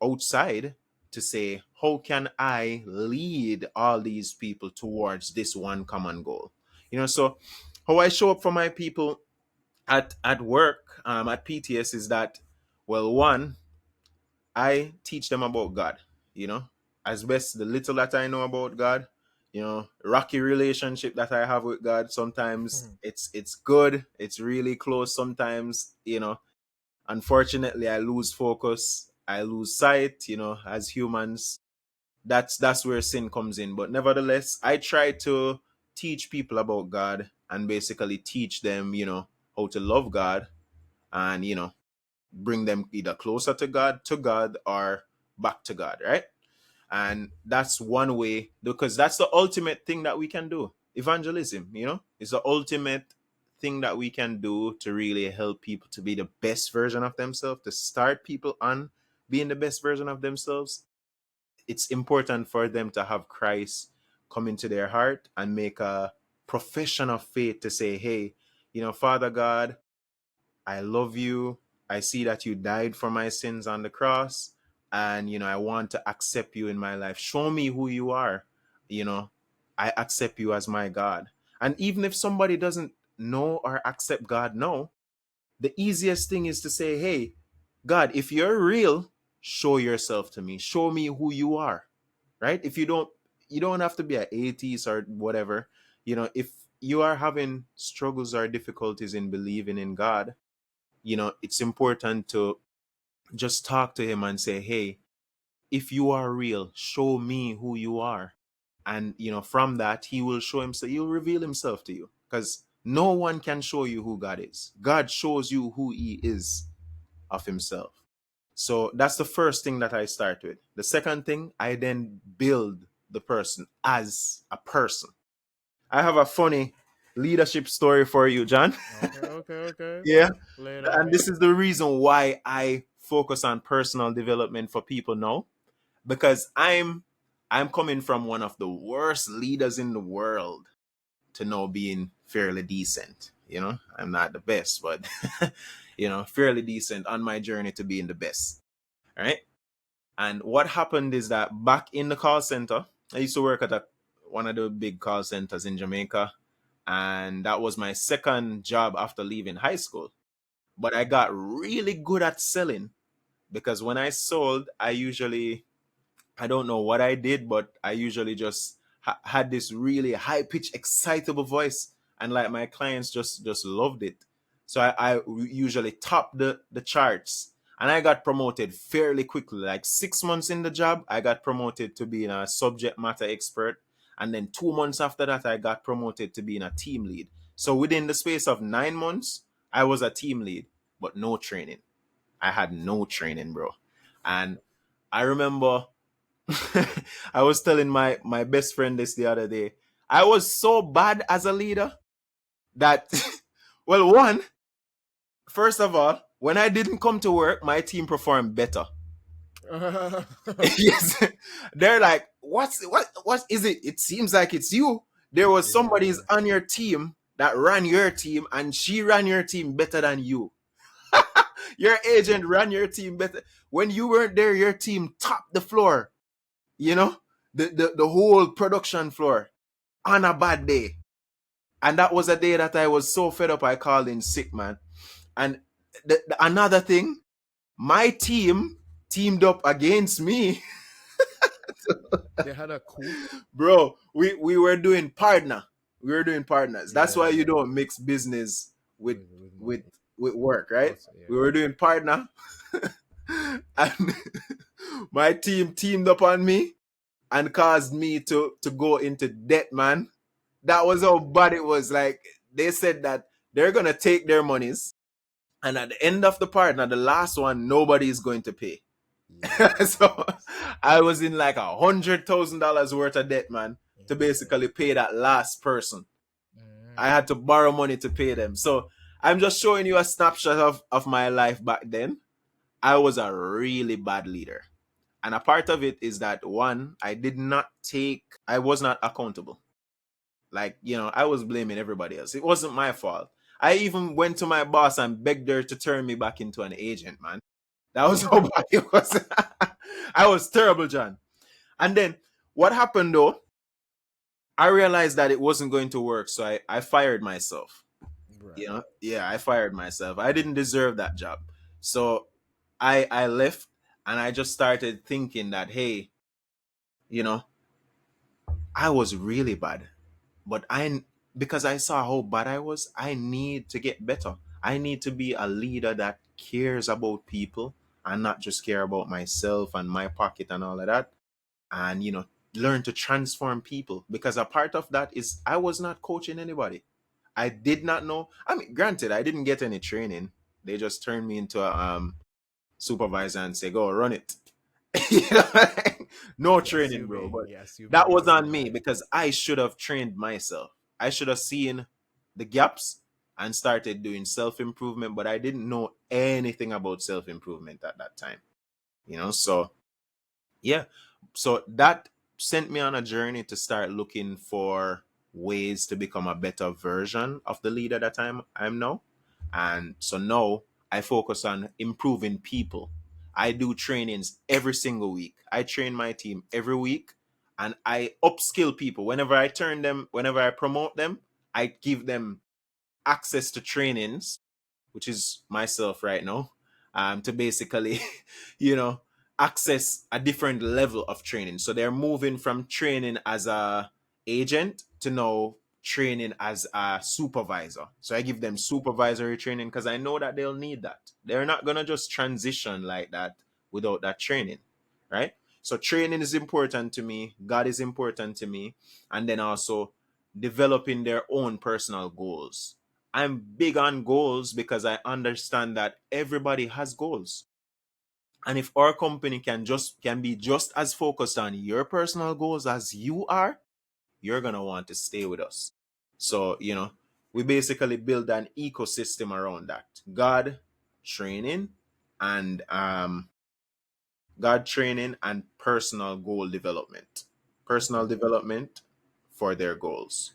outside to say, how can I lead all these people towards this one common goal? So how I show up for my people at work, at PTS, is that, well, one, I teach them about God, you know, as best the little that I know about God. Rocky relationship that I have with God. Sometimes it's good, it's really close. Sometimes, unfortunately, I lose focus, I lose sight. As humans, that's where sin comes in. But nevertheless, I try to teach people about God and basically teach them, how to love God, and bring them either closer to God, or back to God, right? And that's one way, because that's the ultimate thing that we can do. Evangelism, is the ultimate thing that we can do to really help people to be the best version of themselves, to start people on being the best version of themselves. It's important for them to have Christ come into their heart and make a profession of faith to say, hey, Father God, I love you. I see that you died for my sins on the cross. And, I want to accept you in my life. Show me who you are. You know, I accept you as my God. And even if somebody doesn't know or accept God now, the easiest thing is to say, hey, God, if you're real, show yourself to me. Show me who you are. Right? If you don't have to be an atheist or whatever. If you are having struggles or difficulties in believing in God, it's important to just talk to him and say, hey, if you are real, show me who you are. And, from that, he will show himself, he'll reveal himself to you, because no one can show you who God is. God shows you who he is of himself. So that's the first thing that I start with. The second thing, I then build the person as a person. I have a funny leadership story for you, John. Okay, okay, okay. Yeah. Lay it And on this me. is the reason why I focus on personal development for people now, because I'm coming from one of the worst leaders in the world to now being fairly decent. I'm not the best, but fairly decent on my journey to being the best. All right. And what happened is that back in the call center, I used to work at one of the big call centers in Jamaica, and that was my second job after leaving high school. But I got really good at selling, because when I sold, I don't know what I did, but I usually just had this really high pitched, excitable voice, and like my clients just loved it. So I usually topped the charts, and I got promoted fairly quickly. Like 6 months in the job, I got promoted to being a subject matter expert, and then 2 months after that, I got promoted to being a team lead. So within the space of 9 months, I was a team lead, but no training. I had no training, bro. And I remember I was telling my best friend this the other day. I was so bad as a leader that, well, first of all, when I didn't come to work, my team performed better. Yes, they're like, what is it? It seems like it's you. There was somebody's Yeah. on your team that ran your team, and she ran your team better than you. Your agent ran your team better. When you weren't there, your team topped the floor. You know, the whole production floor on a bad day. And that was a day that I was so fed up, I called in sick, man. And another thing, my team teamed up against me. They had a coup. Bro, we were doing partner. We were doing partners. That's why Yeah. you don't mix business with With with money. with work, right? Also, We yeah. were doing partner. And my team teamed up on me and caused me to go into debt, man. That was how bad it was. Like, they said that they're gonna take their monies, and at the end of the partner, the last one, nobody is going to pay. So Yes. I was in like $100,000 worth of debt, man, to Yeah. basically pay that last person. I Mm. had to borrow money to pay them. So I'm just showing you a snapshot of my life back then. I was a really bad leader. And a part of it is that, one, I was not accountable. Like, I was blaming everybody else. It wasn't my fault. I even went to my boss and begged her to turn me back into an agent, man. That was how bad it was. I was terrible, John. And then what happened though, I realized that it wasn't going to work, so I fired myself. You Right. know, yeah, I fired myself. I didn't deserve that job, so I left, and I just started thinking that, hey, you know, I was really bad, but because I saw how bad I was, I need to get better. I need to be a leader that cares about people and not just care about myself and my pocket and all of that. And learn to transform people, because a part of that is I was not coaching anybody. I did not know. I mean, granted, I didn't get any training. They just turned me into a supervisor and say, go run it. You know, no training, bro. But You're assuming that was everything on me, right. because I should have trained myself. I should have seen the gaps and started doing self improvement, but I didn't know anything about self improvement at that time. So yeah. So that sent me on a journey to start looking for ways to become a better version of the leader that I'm now. And so now I focus on improving people. I do trainings every single week. I train my team every week, and I upskill people. Whenever I promote them, I give them access to trainings, which is myself right now, to basically, you know, access a different level of training. So they're moving from training as a agent to now training as a supervisor. So I give them supervisory training because I know that they'll need that. They're not gonna just transition like that without that training, right? So training is important to me. God is important to me, and then also developing their own personal goals. I'm big on goals because I understand that everybody has goals. And if our company can be just as focused on your personal goals as you are, you're going to want to stay with us. So, we basically build an ecosystem around that. Training and God training and personal goal development. Personal Okay. development for their goals.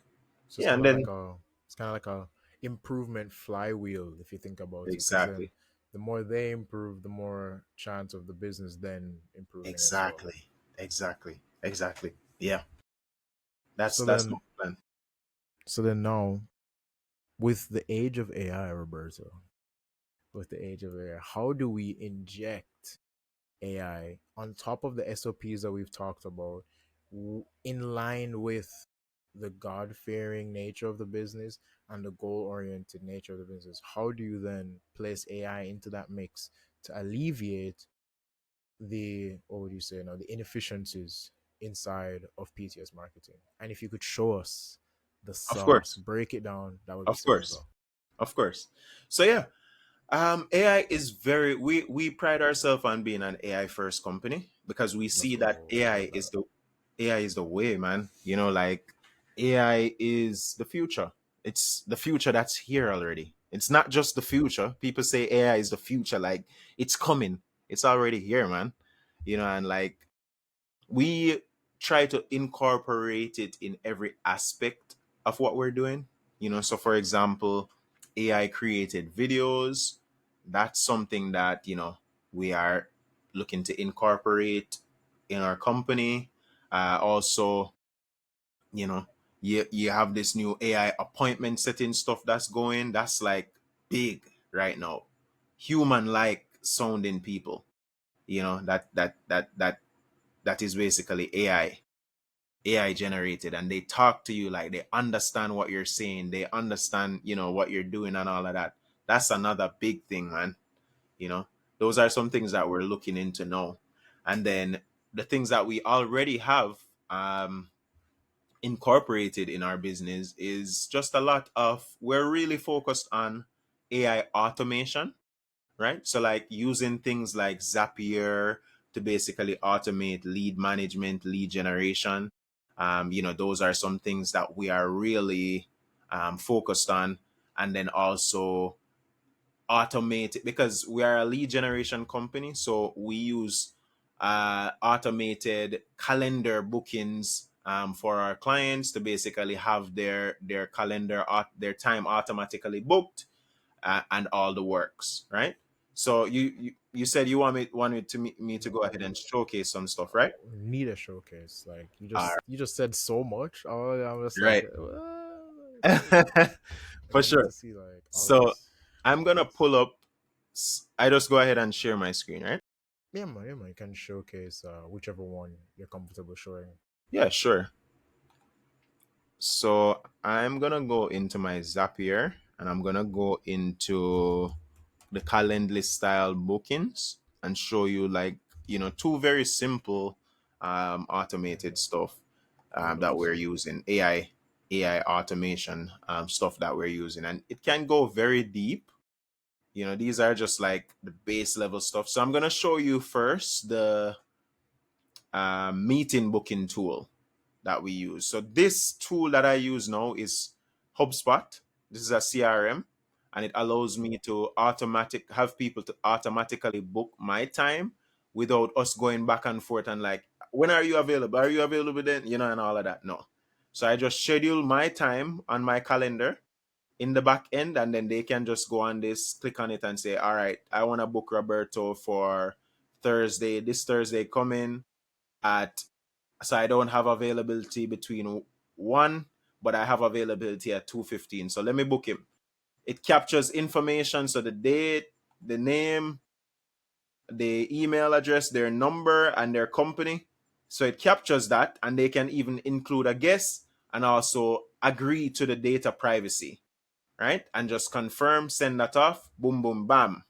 So Yeah, and then it's kind of like a improvement flywheel if you think about it, because then exactly. the more they improve, the more chance of the business then improving as well. Exactly. Exactly. Exactly. Yeah. That's So that's my then, plan. now, with the age of AI, Roberto, with the age of AI, how do we inject AI on top of the SOPs that we've talked about, in line with the God fearing nature of the business and the goal oriented nature of the business? How do you then place AI into that mix to alleviate the, what would you say now, the inefficiencies inside of PTS marketing? And if you could show us the Of sauce, course. break it down, that would be Of sick as course. well. Of course. So yeah, AI is very we pride ourselves on being an AI first company because we Let's see that go. I love that. AI is the way, man. Like AI is the future. It's the future that's here already. It's not just the future. People say AI is the future, like it's coming. It's already here, man. And like we try to incorporate it in every aspect of what we're doing. So for example, AI created videos. That's something that we are looking to incorporate in our company. Also, you know you have this new AI appointment setting stuff that's going. That's like big right now. Human like sounding people, that is basically AI generated, and they talk to you like they understand what you're saying, they understand what you're doing and all of that. That's another big thing, man. you know those are some things that we're looking into now. And then the things that we already have incorporated in our business is just a lot of, we're really focused on AI automation, right? So like using things like Zapier to basically automate lead management, lead generation. Those are some things that we are really focused on. And then also automate it, because we are a lead generation company. So we use automated calendar bookings for our clients to basically have their calendar, their time automatically booked, and all the works, right? So you said you wanted me to go ahead and showcase some stuff, right? Need a showcase. Like All you just said so much. Oh, I'm just like, right. like, For I need sure. to see like all So this. I'm gonna pull up. I just go ahead and share my screen, right? Yeah, man. You can showcase whichever one you're comfortable showing. Yeah, sure. So I'm gonna go into my Zapier and I'm gonna go into the Calendly style bookings and show you like two very simple automated stuff Yeah, that those. we're using AI automation stuff that we're using, and it can go very deep. These are just like the base level stuff. So I'm gonna show you first the meeting booking tool that we use. So this tool that I use now is HubSpot. This is a CRM, and it allows me to automatic have people to automatically book my time without us going back and forth and like, when are you available? Are you available then? And all of that. No. So I just schedule my time on my calendar in the back end, and then they can just go on this, click on it, and say, all right, I want to book Roberto for this Thursday coming at, so I don't have availability between 1, but I have availability at 2:15. So let me book him. It captures information, so the date, the name, the email address, their number, and their company. So it captures that, and they can even include a guest and also agree to the data privacy, right? And just confirm, send that off, boom, boom, bam.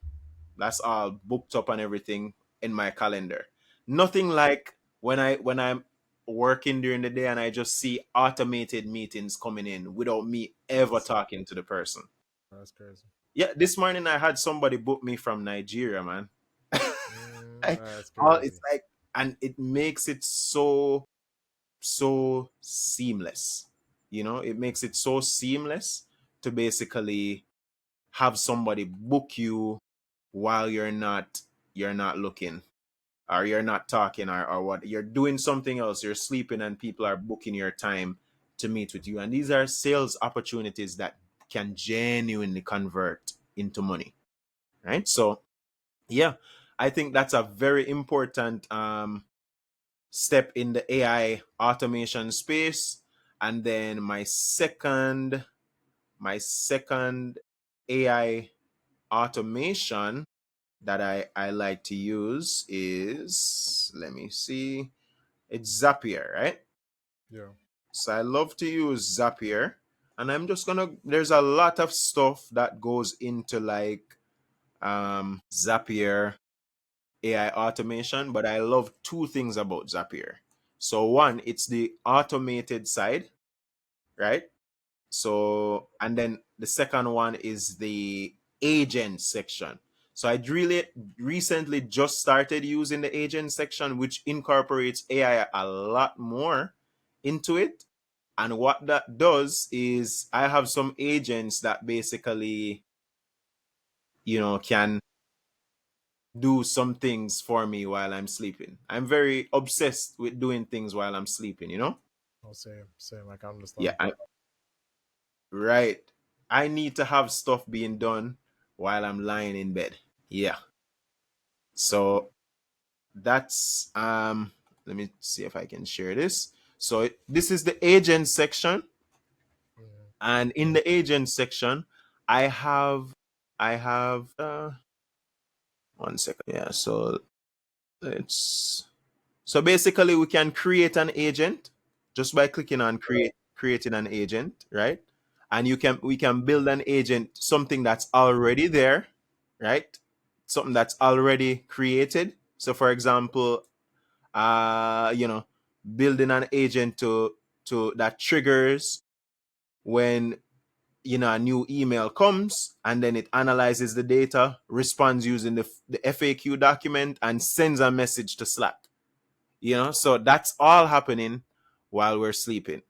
That's all booked up and everything in my calendar. Nothing like when I'm working during the day and I just see automated meetings coming in without me ever That's talking to the person. that's crazy. Yeah, this morning I had somebody book me from Nigeria, man. That's It's crazy. like, and it makes it so seamless. It makes it so seamless to basically have somebody book you while you're not looking, or you're not talking, or what, you're doing something else, you're sleeping, and people are booking your time to meet with you. And these are sales opportunities that can genuinely convert into money, right? So yeah, I think that's a very important step in the AI automation space. And then my second AI automation that I like to use is, let me see, it's Zapier, right? Yeah. So I love to use Zapier, and there's a lot of stuff that goes into like Zapier AI automation, but I love two things about Zapier. So one, it's the automated side, right? So, and then the second one is the agent section. So I really recently just started using the agent section, which incorporates AI a lot more into it. And what that does is I have some agents that basically, can do some things for me while I'm sleeping. I'm very obsessed with doing things while I'm sleeping. I'll say same. I can Yeah, understand. right. I need to have stuff being done while I'm lying in bed. Yeah. So that's let me see if I can share this. So this is the agent section, Mhm. and in the agent section I have one second. Yeah, so let's so basically we can create an agent just by clicking on creating an agent, right? And we can build an agent, something that's already there, right? Something that's already created. So for example, uh you know building an agent to that triggers when a new email comes, and then it analyzes the data, responds using the FAQ document, and sends a message to Slack. So that's all happening while we're sleeping,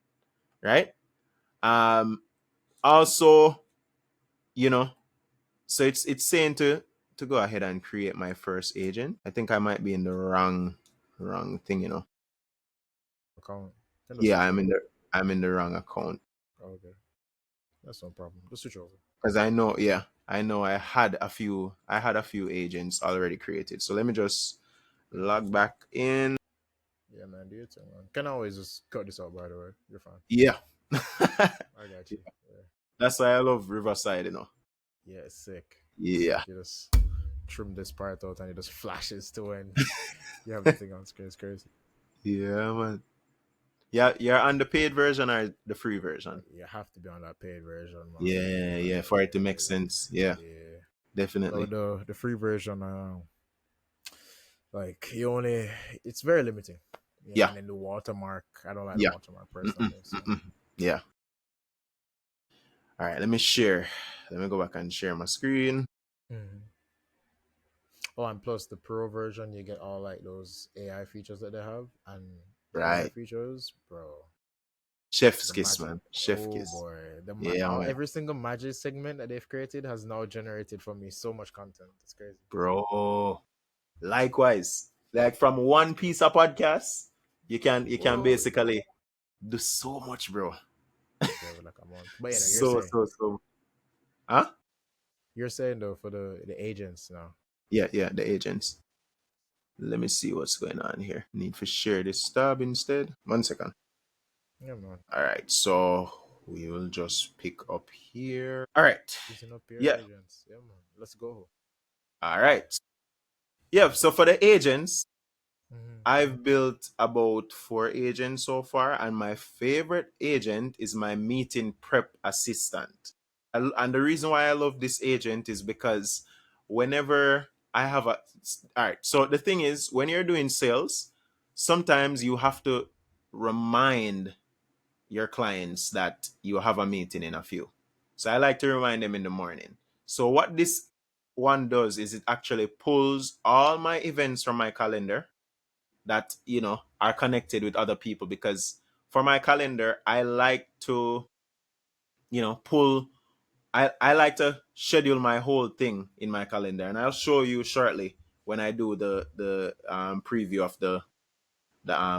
right? Also, you know so it's saying to go ahead and create my first agent. I think I might be in the wrong thing. Account. Can just Yeah, switch i'm over. in the i'm in the wrong account, Okay. That's no problem. Just switch over. because I know, yeah, I know I had a few agents already created. So let me just log back in. Yeah, man, do your thing, man. Can always just cut this out, by the way. You're fine. Yeah. I got you. Yeah, That's why I love Riverside. yeah, it's sick. It's sick. Yeah. You just trim this part out and it just flashes to when you have the thing on screen. It's crazy. Yeah, man. Yeah, you're on the paid version or the free version? You have to be on that paid version, man. Yeah, On yeah, that for it paid to make version. sense. Yeah, Yeah. No, definitely. the free version, like you only, it's very limiting. Yeah, Yeah, and then the watermark. I don't like the yeah. watermark Mm-mm, personally. So. mm-mm. Yeah. All right, let me share. Let me go back and share my screen. Mhm. Oh, and plus the pro version, you get all like those AI features that they have, and the AI Right. features, bro. Chef's The kiss, magic. man. Chef Oh kiss. boy, Yeah, all man. every single magic segment that they've created has now generated for me so much content. It's crazy. Bro. Likewise. Like from one piece of podcast, you can Whoa. basically do so much, bro. Yeah, but like a month. But you're So, saying so, so. Huh? though for the agents now. Yeah, yeah, the agents. Let me see what's going on here. Need to share this tab instead. 1 second. Yeah, man. All right, so we will just pick up here. All right. Using up your Yeah. agents. Yeah, man. Let's go. All right. Yeah. So for the agents, Hmm. I've built about 4 agents so far, and my favorite agent is my meeting prep assistant. And the reason why I love this agent is because whenever I have a. All right. So the thing is, when you're doing sales, sometimes you have to remind your clients that you have a meeting in a few. So I like to remind them in the morning. So what this one does is it actually pulls all my events from my calendar that are connected with other people, because for my calendar I like to pull. I like to schedule my whole thing in my calendar, and I'll show you shortly when I do the preview of the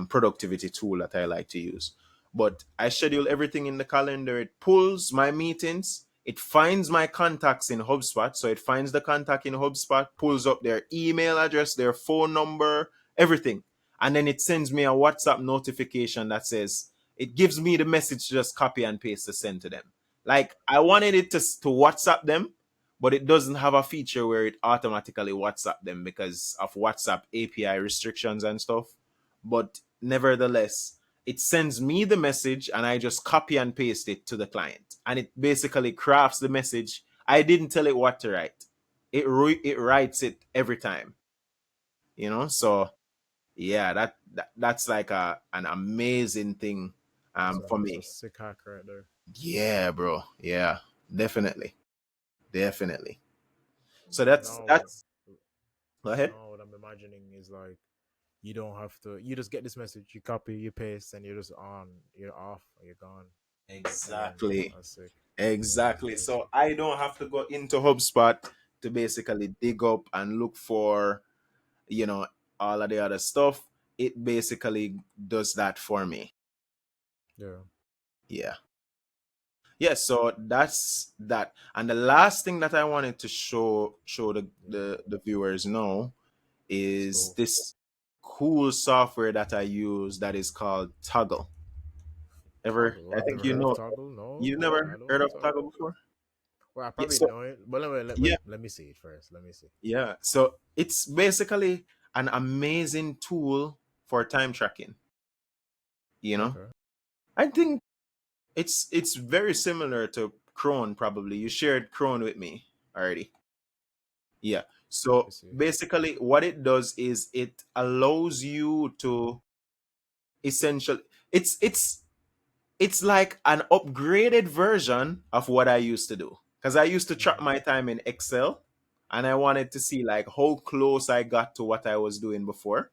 productivity tool that I like to use. But I schedule everything in the calendar. It pulls my meetings. It finds my contacts in HubSpot. So it finds the contact in HubSpot, pulls up their email address, their phone number, everything. And then it sends me a WhatsApp notification that says, it gives me the message to just copy and paste to send to them. Like I wanted it to WhatsApp them, but it doesn't have a feature where it automatically WhatsApp them because of WhatsApp API restrictions and stuff. But nevertheless, it sends me the message and I just copy and paste it to the client. And it basically crafts the message. I didn't tell it what to write. It writes it every time. So yeah, that's like an amazing thing for That's a me. sick hack right there. Yeah, bro. Yeah, definitely. Definitely. So So that's go ahead. now what I'm imagining is like you don't have to. You just get this message. You copy, you paste, and you're just on. You're off. Or you're gone. And then Exactly. that's sick. Exactly. That's So sick. I don't have to go into HubSpot to basically dig up and look for, you know, all of the other stuff. It basically does that for me. Yeah. Yeah. Yeah, so that's that. And the last thing that I wanted to show the Yeah. the viewers now Let's is go. this cool software that I use that is called Toggle. Toggle. I I've think never heard of Toggle. you've No, I never don't heard know of Toggle. Toggle before? Well, I Yeah, probably so know it, but yeah, let me see it first. Let me see. yeah. So it's basically an amazing tool for time tracking. You know, Okay. I think it's very similar to Chrome. Probably you shared Chrome with me already. Yeah. So Let's see. basically, what it does is it allows you to essentially it's like an upgraded version of what I used to do. Because I used to track Mhm. my time in Excel, and I wanted to see like how close I got to what I was doing before.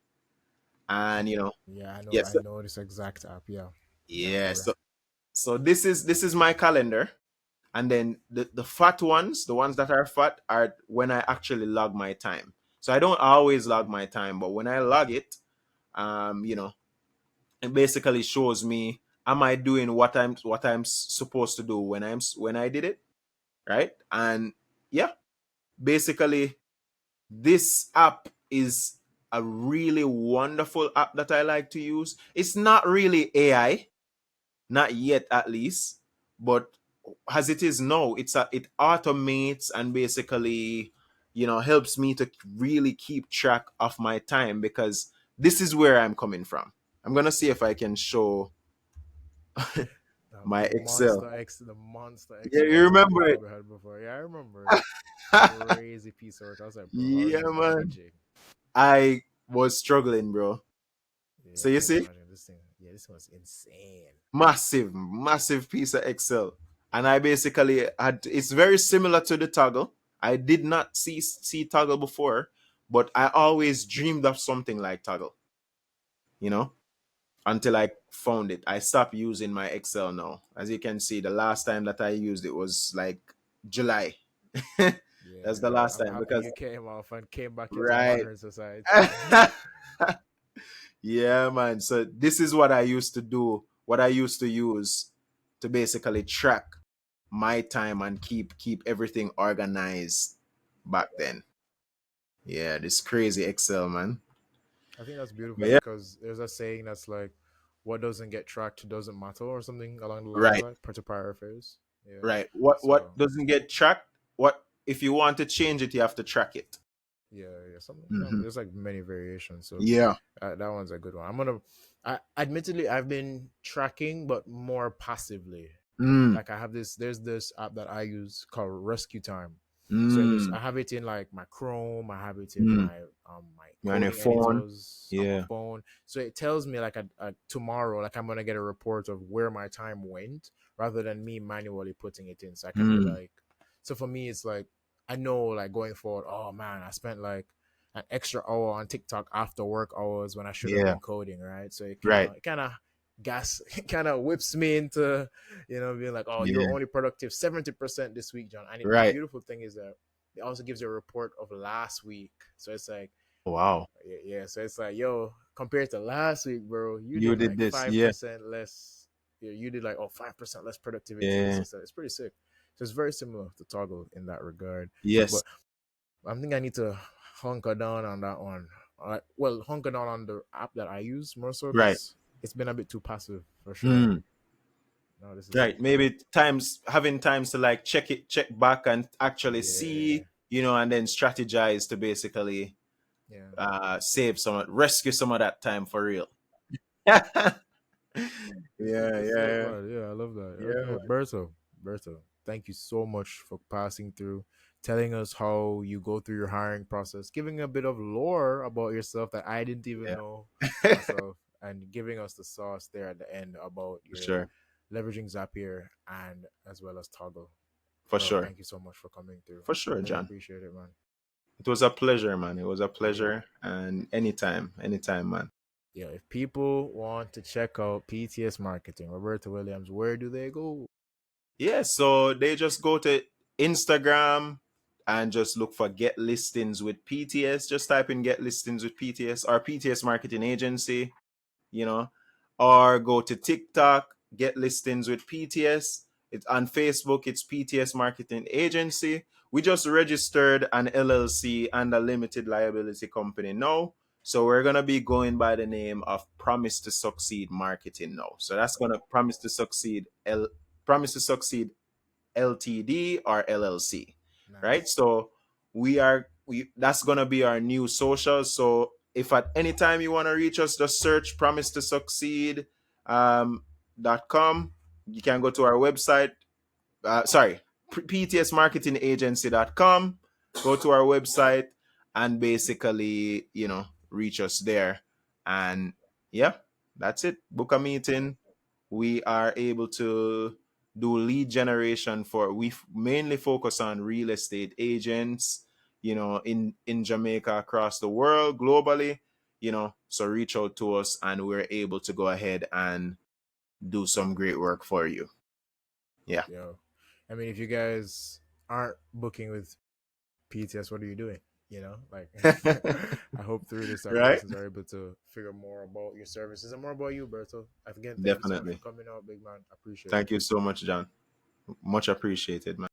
And Yeah, I know. yes, I know this exact app. Yeah, I yeah. remember. So this is my calendar, and then the fat ones, the ones that are fat, are when I actually log my time. So I don't always log my time, but when I log it, it basically shows me, am I doing what I'm supposed to do when I did it, right? And yeah, basically, this app is a really wonderful app that I like to use. It's not really AI, not yet at least, but as it is now, it automates and basically, helps me to really keep track of my time, because this is where I'm coming from. I'm gonna see if I can show my Excel. The monster Yeah, Excel you that you remember it? probably had before. Yeah, I remember it. Crazy piece of work. I was like, bro, how are Yeah, you man. managing? I was struggling, bro. Yeah, So I you can't see, imagine this thing. Yeah, this one's insane. massive, massive piece of Excel. And I basically had, it's very similar to the toggle. I did not see toggle before, but I always dreamed of something like toggle, you know, until I found it. I stopped using my Excel now. As you can see, the last time that I used it was like July. That's the Yeah, last I'm time happy because, you came off and came back into right. modern society. Yeah, man. So this is what I used to do, what I used to use to basically track my time and keep everything organized back then. Yeah, this crazy Excel, man. I think that's beautiful But yeah, because there's a saying that's like, what doesn't get tracked doesn't matter, or something along the lines of right, that, to paraphrase. Yeah. right. What So, doesn't get tracked? What if you want to change it, you have to track it. yeah, something, Hmm. there's like many variations. So, Yeah. that one's a good one. Admittedly, I've been tracking, but more passively. Mm, Like I have there's this app that I use called Rescue Time. So I mm, have it in like my Chrome, I have it in mm. my You're on your coding phone. editors on my Yeah. phone. So it tells me like tomorrow, like I'm gonna get a report of where my time went, rather than me manually putting it in. So I can be Mm, like, so for me, it's like I know, like going forward. Oh man, I spent like an extra hour on TikTok after work hours when I should have yeah. been coding, right? So Right. it kind of gas kind of whips me into, being like, oh, you're Yeah. only productive 70% this week, John. And the Right. beautiful thing is that it also gives you a report of last week. So it's like, Wow. yeah. So it's like, yo, compared to last week, bro, you You did did like this. Yeah. 5% less. Yeah, you did like, oh, 5% less productivity. Yeah. It's pretty sick. So it's very similar to Toggle in that regard. Yes. But I think I need to hunker down on that one. Well, hunker down on the app that I use more so, Right. because it's been a bit too passive for sure. Mm. No, this is Right. Maybe times having times to like check back and actually yeah, see, and then strategize to basically yeah. save rescue some of that time for real. Yeah, yeah, It's sick, yeah. man. Yeah, I love that. Yeah, Okay, Berto, thank you so much for passing through, telling us how you go through your hiring process, giving a bit of lore about yourself that I didn't even yeah. know myself, and giving us the sauce there at the end about For your sure. leveraging Zapier and as well as Toggle. For Bro, sure. thank you so much for coming through. For sure, Really John. appreciate it, man. It was a pleasure, man. It was a Yeah. pleasure. And anytime, man. Yeah, if people want to check out PTS Marketing, Roberto Williams, where do they go? Yeah, so they just go to Instagram and just look for get listings with PTS. Just type in get listings with PTS or PTS Marketing Agency, you know, or go to TikTok, get listings with PTS. It's on Facebook, it's PTS Marketing Agency. We just registered an LLC and a limited liability company now. So we're gonna be going by the name of Promise to Succeed Marketing now. So that's gonna Promise to Succeed LTD or LLC, right? Nice. So we that's gonna be our new socials. So if at any time you want to reach us, just search Promise to Succeed .com. You can go to our website. Sorry, ptsmarketingagency.com. Go to our website and basically, reach us there. And yeah, that's it. Book a meeting. We are able to do lead generation we mainly focus on real estate agents, in Jamaica, across the world, globally, so reach out to us and we're able to go ahead and do some great work for you. Yeah. Yo, I mean, if you guys aren't booking with PTS, what are you doing? Like, I hope through this our Right. listeners are able to figure more about your services and more about you, Berto. Again, thank you so much for Definitely. coming out, big man. I appreciate it. Thank you so much, John. Much appreciated, man.